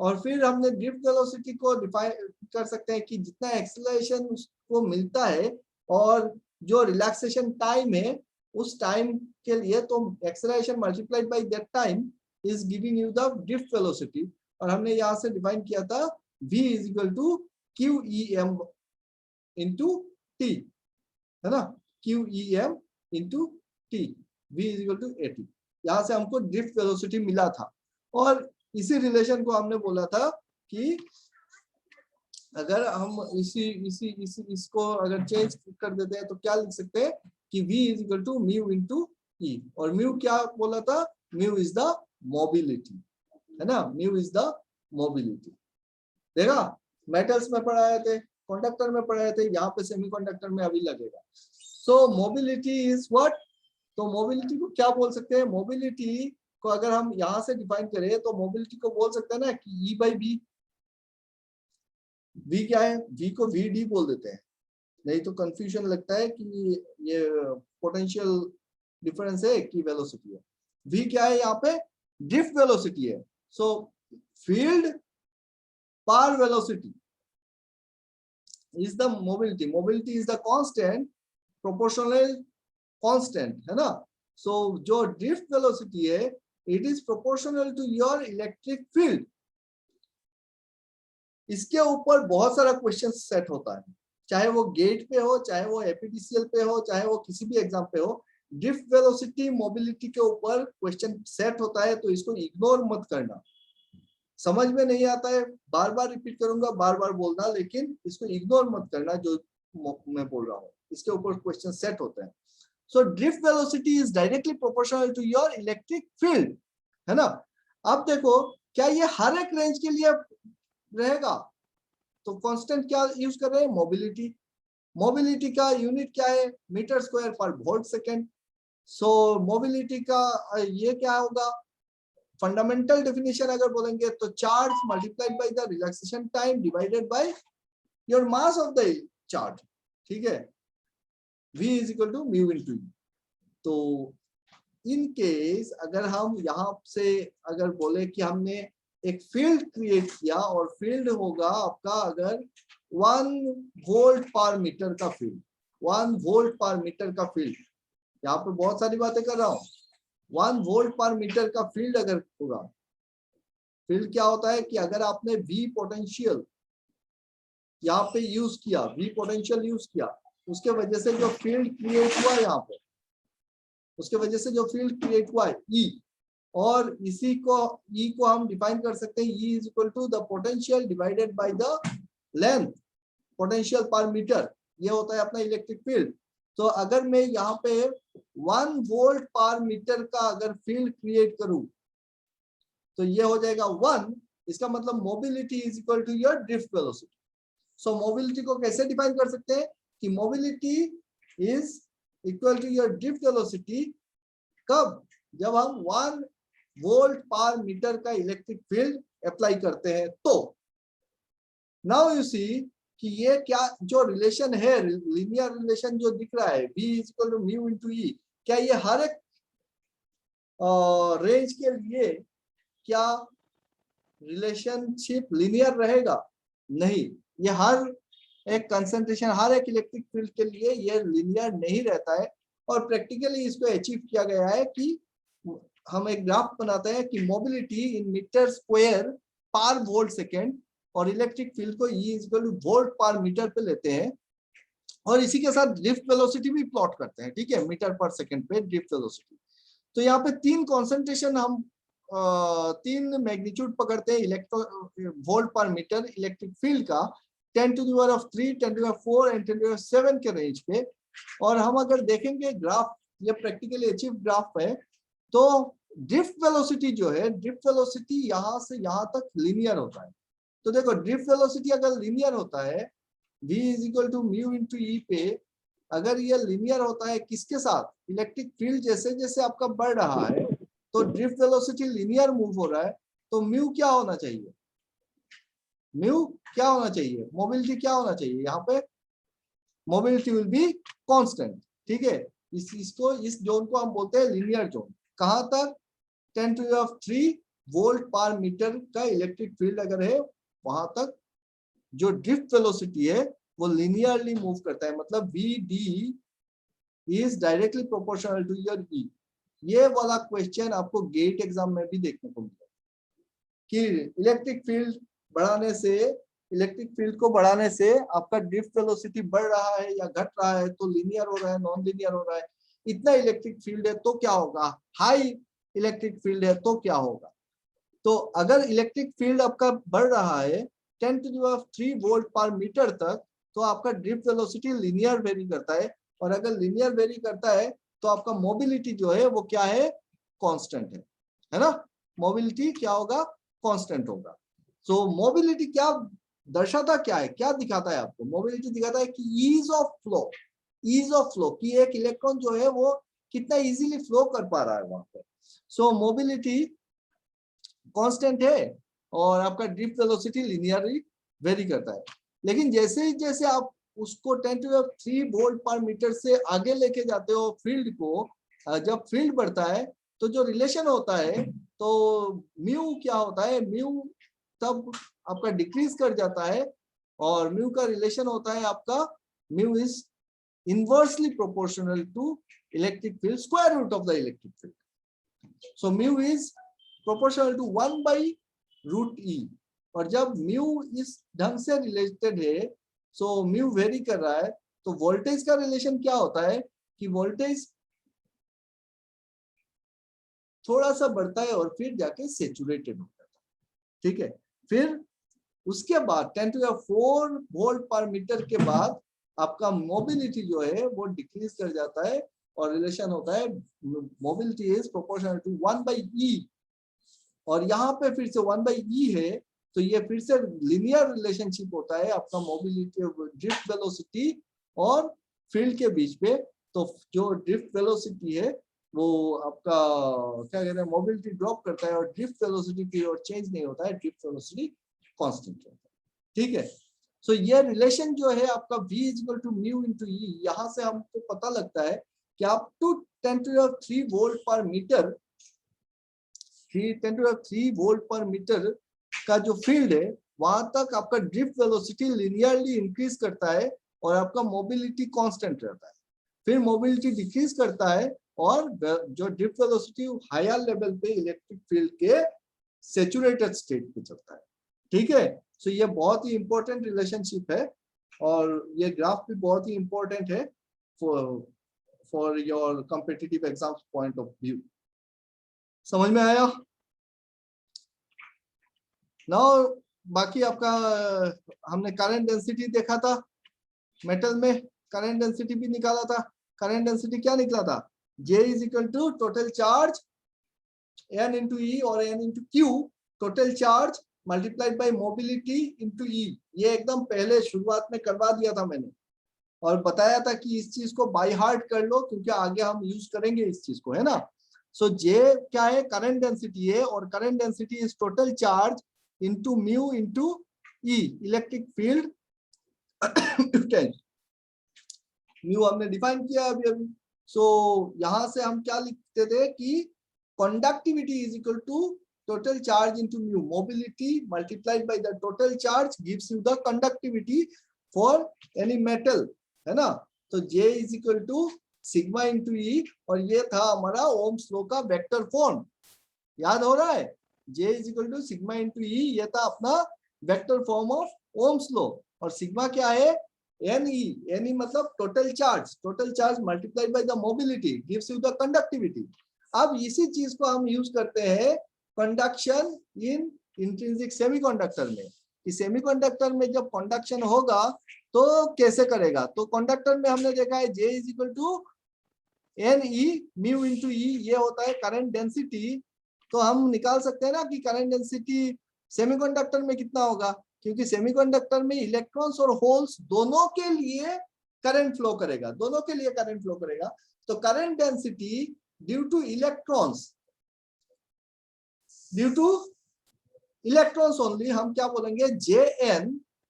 और फिर हमने ड्रिफ्ट वेलोसिटी को डिफाइन कर सकते हैं कि जितना एक्सेलरेशन उसको मिलता है और जो रिलैक्सेशन टाइम है उस टाइम के लिए, तो acceleration multiplied by that time is giving you the drift velocity. और हमने यहाँ से डिफाइन किया था V = QEm × T, है ना, QEm × T, V = AT। यहाँ से हमको ड्रिफ्ट वेलोसिटी मिला था, और इसी रिलेशन को हमने बोला था कि अगर हम इसको अगर चेंज कर देते हैं तो क्या लिख सकते हैं कि V = μ × E, और म्यू क्या बोला था, म्यू इज द मोबिलिटी, है ना, म्यू इज द मोबिलिटी। देखा मेटल्स में पढ़ाए थे, कंडक्टर में पढ़ाए थे, यहाँ पे सेमीकंडक्टर में अभी लगेगा। सो मोबिलिटी इज व्हाट, तो मोबिलिटी को क्या बोल सकते हैं, मोबिलिटी को अगर हम यहाँ से डिफाइन करें तो मोबिलिटी को बोल सकते हैं ना कि E/v। V क्या है, V को VD बोल देते हैं, नहीं तो कंफ्यूजन लगता है कि ये पोटेंशियल डिफरेंस है कि वेलोसिटी है। V क्या है, यहाँ पे ड्रिफ्ट वेलोसिटी है। सो फील्ड पर velocity is the mobility. Mobility is the constant proportional constant, है ना। सो जो ड्रिफ्ट वेलोसिटी है it is proportional to your electric field. इसके ऊपर बहुत सारा क्वेश्चन सेट होता है, चाहे वो गेट पे हो, चाहे वो एपीडीसीएल पे हो, चाहे वो किसी भी एग्जाम पे हो। ड्रिफ्ट वेलोसिटी मोबिलिटी के ऊपर क्वेश्चन सेट होता है, तो इसको इग्नोर मत करना। समझ में नहीं आता है, बार बार रिपीट करूंगा, बार बार बोलना, लेकिन इसको इग्नोर मत करना जो मैं बोल रहा हूँ, इसके ऊपर क्वेश्चन सेट होते हैं। So drift velocity is directly proportional to your electric field, है ना। अब देखो क्या ये हर एक रेंज के लिए रहेगा, तो कांस्टेंट क्या यूज कर रहे हैं, मोबिलिटी। मोबिलिटी का यूनिट क्या है, metre square per volt second. So mobility का ये क्या होगा, फंडामेंटल डेफिनेशन अगर बोलेंगे तो charge multiplied by the relaxation time divided by your mass of the charge, ठीक है। V is equal to mu into E। तो इन केस अगर हम यहाँ से अगर बोले कि हमने एक फील्ड क्रिएट किया और फील्ड होगा आपका अगर 1 वोल्ट पर मीटर का फील्ड, 1 वोल्ट पर मीटर का फील्ड, यहाँ पे बहुत सारी बातें कर रहा हूँ। 1 वोल्ट पर मीटर का फील्ड अगर होगा, फील्ड क्या होता है कि अगर आपने V पोटेंशियल यहाँ पे यूज किया, V पोटेंशियल यूज किया, उसके वजह से जो फील्ड क्रिएट हुआ यहाँ पे, उसके वजह से जो फील्ड क्रिएट हुआ है E, और इसी को E को हम डिफाइन कर सकते हैं, E is equal to the potential divided by the length, potential per metre, ये होता है अपना इलेक्ट्रिक फील्ड। तो अगर मैं यहाँ पे 1 वोल्ट पर मीटर का अगर फील्ड क्रिएट करूं तो ये हो जाएगा 1, इसका मतलब mobility is equal to your drift velocity. So mobility को कैसे डिफाइन कर सकते हैं कि mobility is equal to your drift velocity, कब, जब हम 1 वोल्ट पर मीटर का इलेक्ट्रिक फील्ड अप्लाई करते हैं। तो नाउ यू सी कि ये क्या जो रिलेशन है, लीनियर रिलेशन जो दिख रहा है, V is equal to mu into E, क्या ये हर एक रेंज के लिए क्या रिलेशनशिप लीनियर रहेगा? नहीं, ये हर एक कंसंट्रेशन, हर एक इलेक्ट्रिक फील्ड के लिए ये लीनियर नहीं रहता है। और प्रैक्टिकली इसको अचीव किया गया है कि हम एक ग्राफ बनाते हैं कि mobility in metre square per volt second, और इलेक्ट्रिक फील्ड को E is equal two volt per metre पे लेते हैं, और इसी के साथ ड्रिफ्ट वेलोसिटी भी प्लॉट करते हैं, ठीक है, मीटर पर सेकेंड पे ड्रिफ्ट वेलोसिटी। तो यहाँ पे 3 कॉन्सेंट्रेशन हम 3 मैग्नीट्यूड पकड़ते हैं electro volt per metre electric field का, 10 to the power of 3, 10 to the power 4 and 10 to the power 7 के रेंज पे। और हम अगर देखेंगे ग्राफ, ये प्रैक्टिकली अचीव ग्राफ है, तो ड्रिफ्ट वेलोसिटी जो है, ड्रिफ्ट वेलोसिटी यहाँ से यहाँ तक लीनियर होता है। तो देखो ड्रिफ्ट वेलोसिटी अगर लीनियर होता है, V is equal to mu into E पे, अगर ये लीनियर होता है किसके साथ, इलेक्ट्रिक फील्ड जैसे जैसे आपका बढ़ रहा है, तो ड्रिफ्ट वेलोसिटी लीनियर मूव हो रहा है, तो म्यू क्या होना चाहिए, म्यू क्या होना चाहिए, मोबिलिटी क्या होना चाहिए, यहाँ पे मोबिलिटी विल बी कांस्टेंट, ठीक है। इस जोन को हम बोलते हैं लीनियर जोन। कहां तक, 10 to the power 3 volt per metre का इलेक्ट्रिक फील्ड अगर है, वहां तक जो ड्रिफ्ट वेलोसिटी है वो लीनियरली मूव करता है, मतलब VD is directly proportional to your E। ये वाला क्वेश्चन आपको गेट एग्जाम में भी देखने को मिलेगा कि इलेक्ट्रिक फील्ड बढ़ाने से, इलेक्ट्रिक फील्ड को बढ़ाने से आपका ड्रिफ्ट वेलोसिटी बढ़ रहा है या घट रहा है, तो लीनियर हो रहा है, नॉन लीनियर हो रहा है, इतना इलेक्ट्रिक फील्ड है तो क्या होगा, हाई इलेक्ट्रिक फील्ड है तो क्या होगा। तो अगर इलेक्ट्रिक फील्ड आपका बढ़ रहा है 10 to the power 3 volt per metre तक, तो आपका ड्रिफ्ट वेलोसिटी लीनियर वेरी करता है, और अगर लीनियर वेरी करता है तो आपका मोबिलिटी जो है वो क्या है, कांस्टेंट है ना। मोबिलिटी क्या होगा, कांस्टेंट होगा। सो मोबिलिटी क्या दर्शाता, क्या है, क्या दिखाता है आपको, मोबिलिटी दिखाता है कि ease of flow, ease of flow, कि एक इलेक्ट्रॉन जो है वो कितना इजीली फ्लो कर पा रहा है वहां पे। सो मोबिलिटी कांस्टेंट है और आपका ड्रिफ्ट वेलोसिटी लीनियरली वेरी करता है। लेकिन जैसे ही जैसे आप उसको 10 to the power 3 volt per metre से आगे लेके जाते हो फील्ड को, जब फील्ड बढ़ता है तो जो रिलेशन होता है, तो म्यू क्या होता है, म्यू तब आपका डिक्रीज कर जाता है, और म्यू का रिलेशन होता है आपका, mu is inversely proportional to electric field, square root of the electric field. So mu is proportional to 1 by root E. और जब mu इस ढंग से रिलेटेड है, so mu वेरी कर रहा है, तो वोल्टेज का रिलेशन क्या होता है कि वोल्टेज थोड़ा सा बढ़ता है और फिर जाके सेचुरेटेड हो जाता है, ठीक है। फिर उसके बाद 10⁴ वोल्ट पर मीटर के बाद आपका मोबिलिटी जो है वो डिक्रीज कर जाता है और रिलेशन होता है mobility is proportional to 1 by E। और यहाँ पे फिर से 1 by E है, तो ये फिर से लिनियर रिलेशनशिप होता है आपका मोबिलिटी ड्रिफ्ट वेलोसिटी और फील्ड के बीच पे। तो जो ड्रिफ्ट वेलोसिटी है वो आपका क्या कहते हैं, मोबिलिटी ड्रॉप करता है और ड्रिफ्ट वेलोसिटी की ओर चेंज नहीं होता है, ड्रिफ्ट वेलोसिटी कांस्टेंट रहता है, ठीक है। सो ये रिलेशन जो है आपका V = mu × E, यहाँ से हमको पता लगता है कि आप to 10⁻³ volt per metre 10⁻³ volt per metre का जो फील्ड है वहां तक आपका ड्रिफ्ट वेलोसिटी लिनियरली इंक्रीज करता है और आपका मोबिलिटी कांस्टेंट रहता है। फिर मोबिलिटी डिक्रीज करता है और जो ड्रिफ्ट वेलोसिटी हायर लेवल पे इलेक्ट्रिक फील्ड के सैचुरेटेड स्टेट पे चलता है, ठीक है। सो ये बहुत ही इंपॉर्टेंट रिलेशनशिप है और ये ग्राफ भी बहुत ही इंपॉर्टेंट है for your competitive exams point of view. समझ में आया? नाउ बाकी आपका हमने करंट डेंसिटी देखा था, मेटल में करंट डेंसिटी भी निकाला था। करंट डेंसिटी क्या निकला था? J = total charge N × E और N × Q, total charge multiplied bye mobility × E। ये एकदम पहले शुरुआत में करवा दिया था मैंने और बताया था कि इस चीज को बाय हार्ट कर लो क्योंकि आगे हम यूज करेंगे इस चीज को, है ना। सो J क्या है? करंट डेंसिटी है और current density is total charge into mu into E, electric field mu हमने डिफाइन किया अभी। सो यहां से हम क्या लिखते थे कि conductivity is equal to total charge into mu, mobility multiplied by the total charge gives you the conductivity for any metal, है ना। तो J = सिग्मा into E और ये था हमारा ओम्स लॉ का वेक्टर फॉर्म, याद हो रहा है? J = सिग्मा into E, ये था अपना vector form of Ohm's law. और सिग्मा क्या है? Ne मतलब total charge multiplied by the mobility gives you the conductivity. अब इसी चीज को हम यूज करते हैं कंडक्शन इन इंट्रिंसिक सेमीकंडक्टर में, कि सेमीकंडक्टर में जब कंडक्शन होगा तो कैसे करेगा। तो कंडक्टर में हमने देखा है J = Ne mu × E, ये होता है करंट डेंसिटी। तो हम निकाल सकते हैं ना कि करंट डेंसिटी सेमीकंडक्टर में कितना होगा, क्योंकि सेमीकंडक्टर में इलेक्ट्रॉन्स और होल्स दोनों के लिए करंट फ्लो करेगा, तो current density due two electrons only हम क्या बोलेंगे? Jn,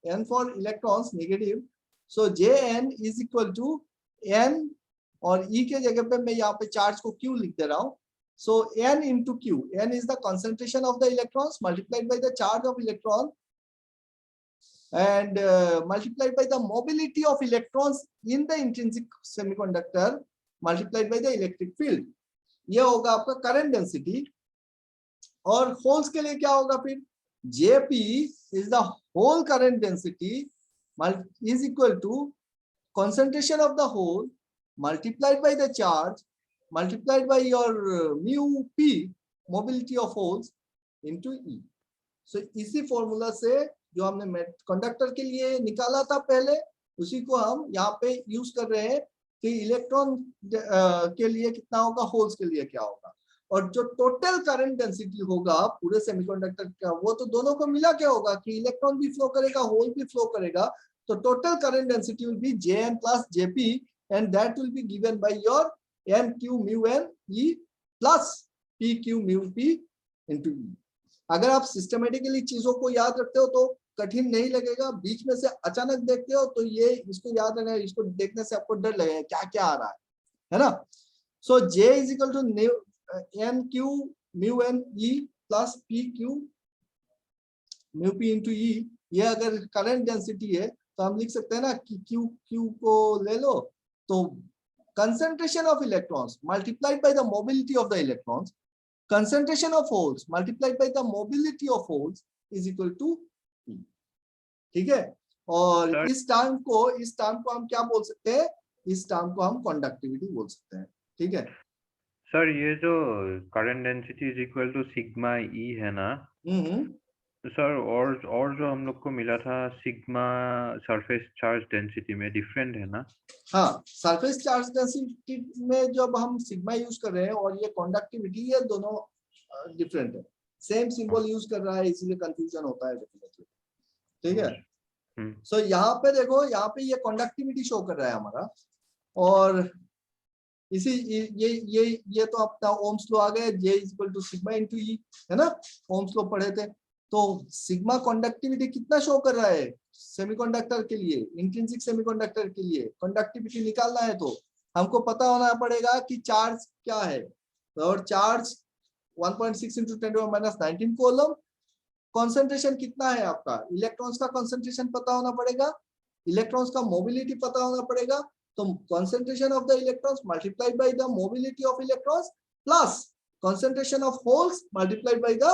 n for electrons negative. So Jn = n और E के जगह पे मैं यहाँ पे चार्ज को Q लिख दे रहा हूँ। So N × Q, N is the concentration of the electrons multiplied by the charge of electron and multiplied by the mobility of electrons in the intrinsic semiconductor multiplied by the electric field। ये होगा आपका current density. और holes के लिए क्या होगा फिर? Jp is the whole current density is equal to concentration of the hole multiplied by the charge multiplied by your mu p, mobility of holes, into E। So इसी formula से जो हमने कंडक्टर के लिए निकाला था पहले, उसी को हम यहाँ पे यूज कर रहे हैं कि इलेक्ट्रॉन के लिए कितना होगा, होल्स के लिए क्या होगा। और जो टोटल करंट डेंसिटी होगा पूरे सेमीकंडक्टर का, वो तो दोनों को मिला क्या होगा कि इलेक्ट्रॉन भी फ्लो करेगा, होल भी फ्लो करेगा। तो total current density will be Jn + Jp and that will be given by your NQ mu n E plus PQ mu p into E। अगर आप सिस्टमेटिकली चीजों को याद रखते हो तो कठिन नहीं लगेगा, बीच में से अचानक देखते हो तो ये इसको याद रखना, इसको देखने से आपको डर लगेगा क्या क्या आ रहा है ना। सो J = NQ mu n E plus PQ mu p into E। ये अगर करंट डेंसिटी है तो हम लिख सकते हैं ना कि Q को ले लो तो concentration of electrons multiplied by the mobility of the electrons, concentration of holes multiplied by the mobility of holes is equal to P. ठीक है, और Sir. इस टर्म को हम क्या बोल सकते हैं, इस टर्म को हम कंडक्टिविटी बोल सकते हैं. ठीक है सर, ये जो current density is equal to sigma E है ना, तो सर और जो हम लोग को मिला था सिग्मा सरफेस चार्ज डेंसिटी में डिफरेंट है ना? हाँ, सरफेस चार्ज डेंसिटी में जब हम सिग्मा यूज कर रहे हैं और ये कंडक्टिविटी, ये दोनों डिफरेंट है. सेम सिंबल यूज कर रहा है इसलिए कंफ्यूजन होता है डेफिनेटली. ठीक है, सो यहाँ पे देखो, यहाँ पे ये कंडक्टिविटी शो कर रहा है हमारा, और इसी ये तो अपना ओम्स लॉ आ गया, J equal to sigma into E, है ना, ओम्स लॉ पढ़े थे. तो सिग्मा कंडक्टिविटी कितना शो कर रहा है सेमीकंडक्टर के लिए, इंट्रिंसिक सेमीकंडक्टर के लिए कंडक्टिविटी निकालना है तो हमको पता होना पड़ेगा कि चार्ज क्या है. और चार्ज 1.6 into 10⁻⁹ कूलम. कॉन्सेंट्रेशन कितना है आपका, इलेक्ट्रॉन्स का कॉन्सेंट्रेशन पता होना पड़ेगा, इलेक्ट्रॉन्स का मोबिलिटी पता होना पड़ेगा. तो concentration of the electrons multiplied by the mobility of electrons plus concentration of holes multiplied by the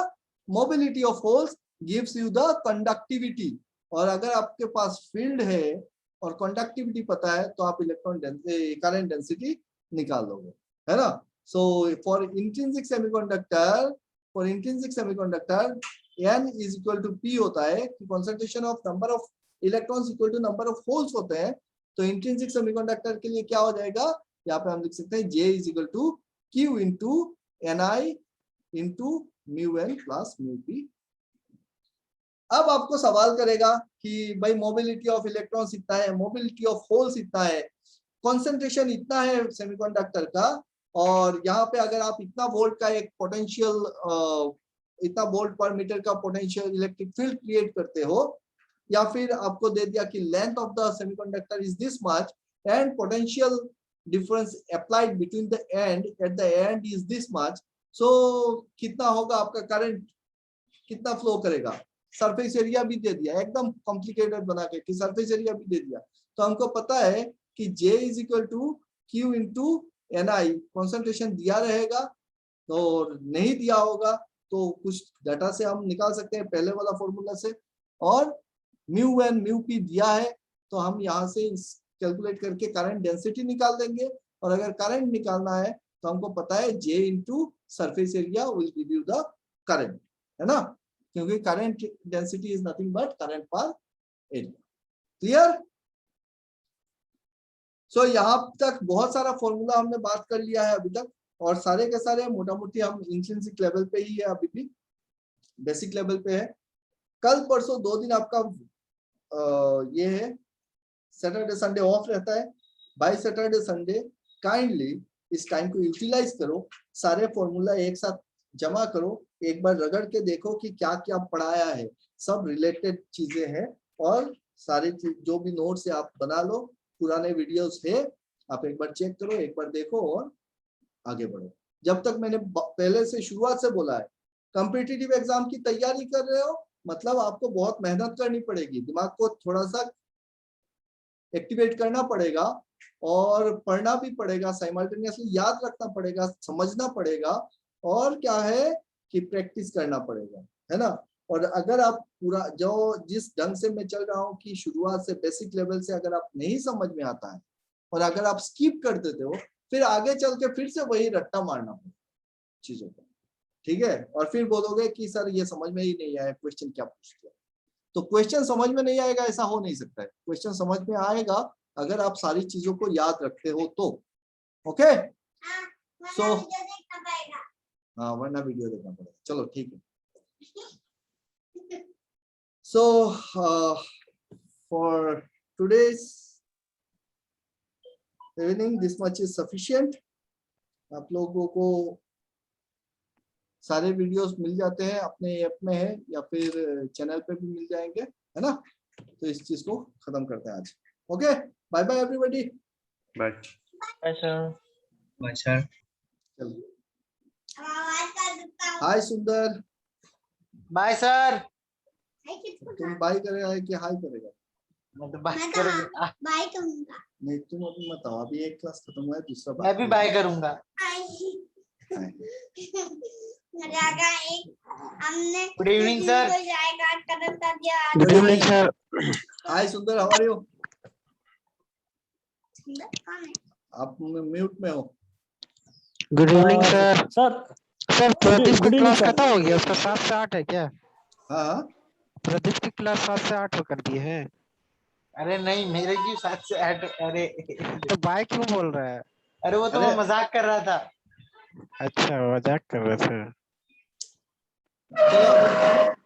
mobility of holes gives you the conductivity. और अगर आपके पास फील्ड है और कंडक्टिविटी पता है तो आप इलेक्ट्रॉन करंट डेंसिटी निकाल लोगे, है ना. So for intrinsic semiconductor N is equal to P होता है कि concentration of number of electrons equal to number of holes होते हैं. तो इंट्रिंसिक सेमीकंडक्टर के लिए क्या हो जाएगा, यहाँ पे हम लिख सकते हैं J is equal to Q into Ni into mu N plus mu P. अब आपको सवाल करेगा कि भाई मोबिलिटी ऑफ इलेक्ट्रॉन्स इतना है, मोबिलिटी ऑफ होल्स इतना है, कॉन्सेंट्रेशन इतना है सेमीकंडक्टर का, और यहाँ पे अगर आप इतना वोल्ट का एक पोटेंशियल, इतना वोल्ट पर मीटर का पोटेंशियल इलेक्ट्रिक फील्ड क्रिएट करते हो, या फिर आपको दे दिया कि length of the semiconductor is this much and potential difference applied between the end at the end is this much, so कितना होगा आपका करंट, कितना फ्लो करेगा. सरफेस एरिया भी दे दिया, एकदम कॉम्प्लिकेटेड बना के कि सरफेस एरिया भी दे दिया. तो हमको पता है कि J is equal to Q into Ni, concentration दिया रहेगा, तो नहीं दिया होगा तो कुछ डाटा से हम निकाल सकते हैं पहले वाला फॉर्मूला से, और म्यू एन म्यू पी दिया है तो हम यहाँ से कैलकुलेट करके करंट डेंसिटी निकाल देंगे. और अगर करंट निकालना है तो हमको पता है J into surface area will give you the current, है ना, क्योंकि current density is nothing but current पर एरिया. क्लियर. सो यहाँ तक बहुत सारा फॉर्मूला हमने बात कर लिया है अभी तक, और सारे के सारे मोटा मोटी हम इंट्रिंसिक लेवल पे ही है, अभी भी बेसिक लेवल पे है. कल परसों 2 दिन आपका ये है, सैटरडे संडे ऑफ रहता है. बाय सैटरडे संडे काइंडली इस टाइम को यूटिलाइज करो, सारे फॉर्मूला एक साथ जमा करो, एक बार रगड़ के देखो कि क्या क्या पढ़ाया है, सब रिलेटेड चीजें हैं, और सारी जो भी नोट्स है आप बना लो, पुराने वीडियोस है आप एक बार चेक करो, एक बार देखो और आगे बढ़ो. जब तक मैंने पहले से शुरुआत से बोला है, कॉम्पिटिटिव एग्जाम की तैयारी कर रहे हो मतलब आपको बहुत मेहनत करनी पड़ेगी, दिमाग को थोड़ा सा एक्टिवेट करना पड़ेगा और पढ़ना भी पड़ेगा, साइमल्टेनियसली याद रखना पड़ेगा, समझना पड़ेगा, और क्या है कि प्रैक्टिस करना पड़ेगा, है ना. और अगर आप पूरा जो जिस ढंग से मैं चल रहा हूँ कि शुरुआत से बेसिक लेवल से अगर आप नहीं समझ में आता है और अगर आप स्किप कर देते हो, फिर आगे चल के फिर से वही रट्टा मारना पड़ेगा चीजों को, ठीक है. और फिर बोलोगे कि सर ये समझ में ही नहीं आया, क्वेश्चन क्या पूछ दिया. तो क्वेश्चन समझ में नहीं आएगा ऐसा हो नहीं सकता है, क्वेश्चन समझ में आएगा अगर आप सारी चीजों को याद रखते हो तो. ओके, सो हाँ, वरना वीडियो देखना पड़ेगा. चलो ठीक है. So for today's evening this much is sufficient. आप लोगों को सारे वीडियोस मिल जाते हैं, अपने ऐप में है या फिर चैनल पे भी मिल जाएंगे, है ना. तो इस चीज को खत्म करते हैं आज. Okay, bye bye everybody. Bye bye sir. Bye sir. चलिए, हाय सुंदर. Bye sir. तुम बाय करेगा कि हाय करेगा? मैं तो बाय मैं करूंगा। बाय करूंगा। नहीं तुम अभी मत आओ, अभी एक क्लास खत्म हुआ है, दूसरा मैं भी बाय करूंगा। जाएगा एक हमने Good evening, sir. जाएगा कदम कर दिया। Good evening, sir. हाय सुंदर, हाउ आर यू? कौन है? आप म्यूट में हो। Good evening sir. Sir sir Pradeep की good evening, क्लास sir. खत्म हो गया, उसका 7 से 8 है क्या? हाँ प्रदीप की क्लास 7 से 8 कर दिए हैं। अरे नहीं, मेरे की 7 से 8। अरे तो बाय क्यों बोल रहा है? अरे वो तो अरे मैं मजाक कर रहा था। अच्छा मजाक कर रहे थे।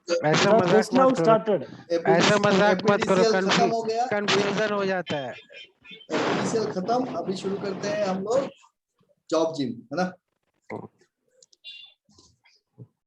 चलो ऐसा The मजाक test now मत करो, started. ऐसा मजाक मत करो, एपीडीसीएल खत्म हो गया, कंफ्यूजन हो जाता है। एपीडीसीएल खत्म, अभी शुरू करते हैं हम लोग जॉब जिम, है ना?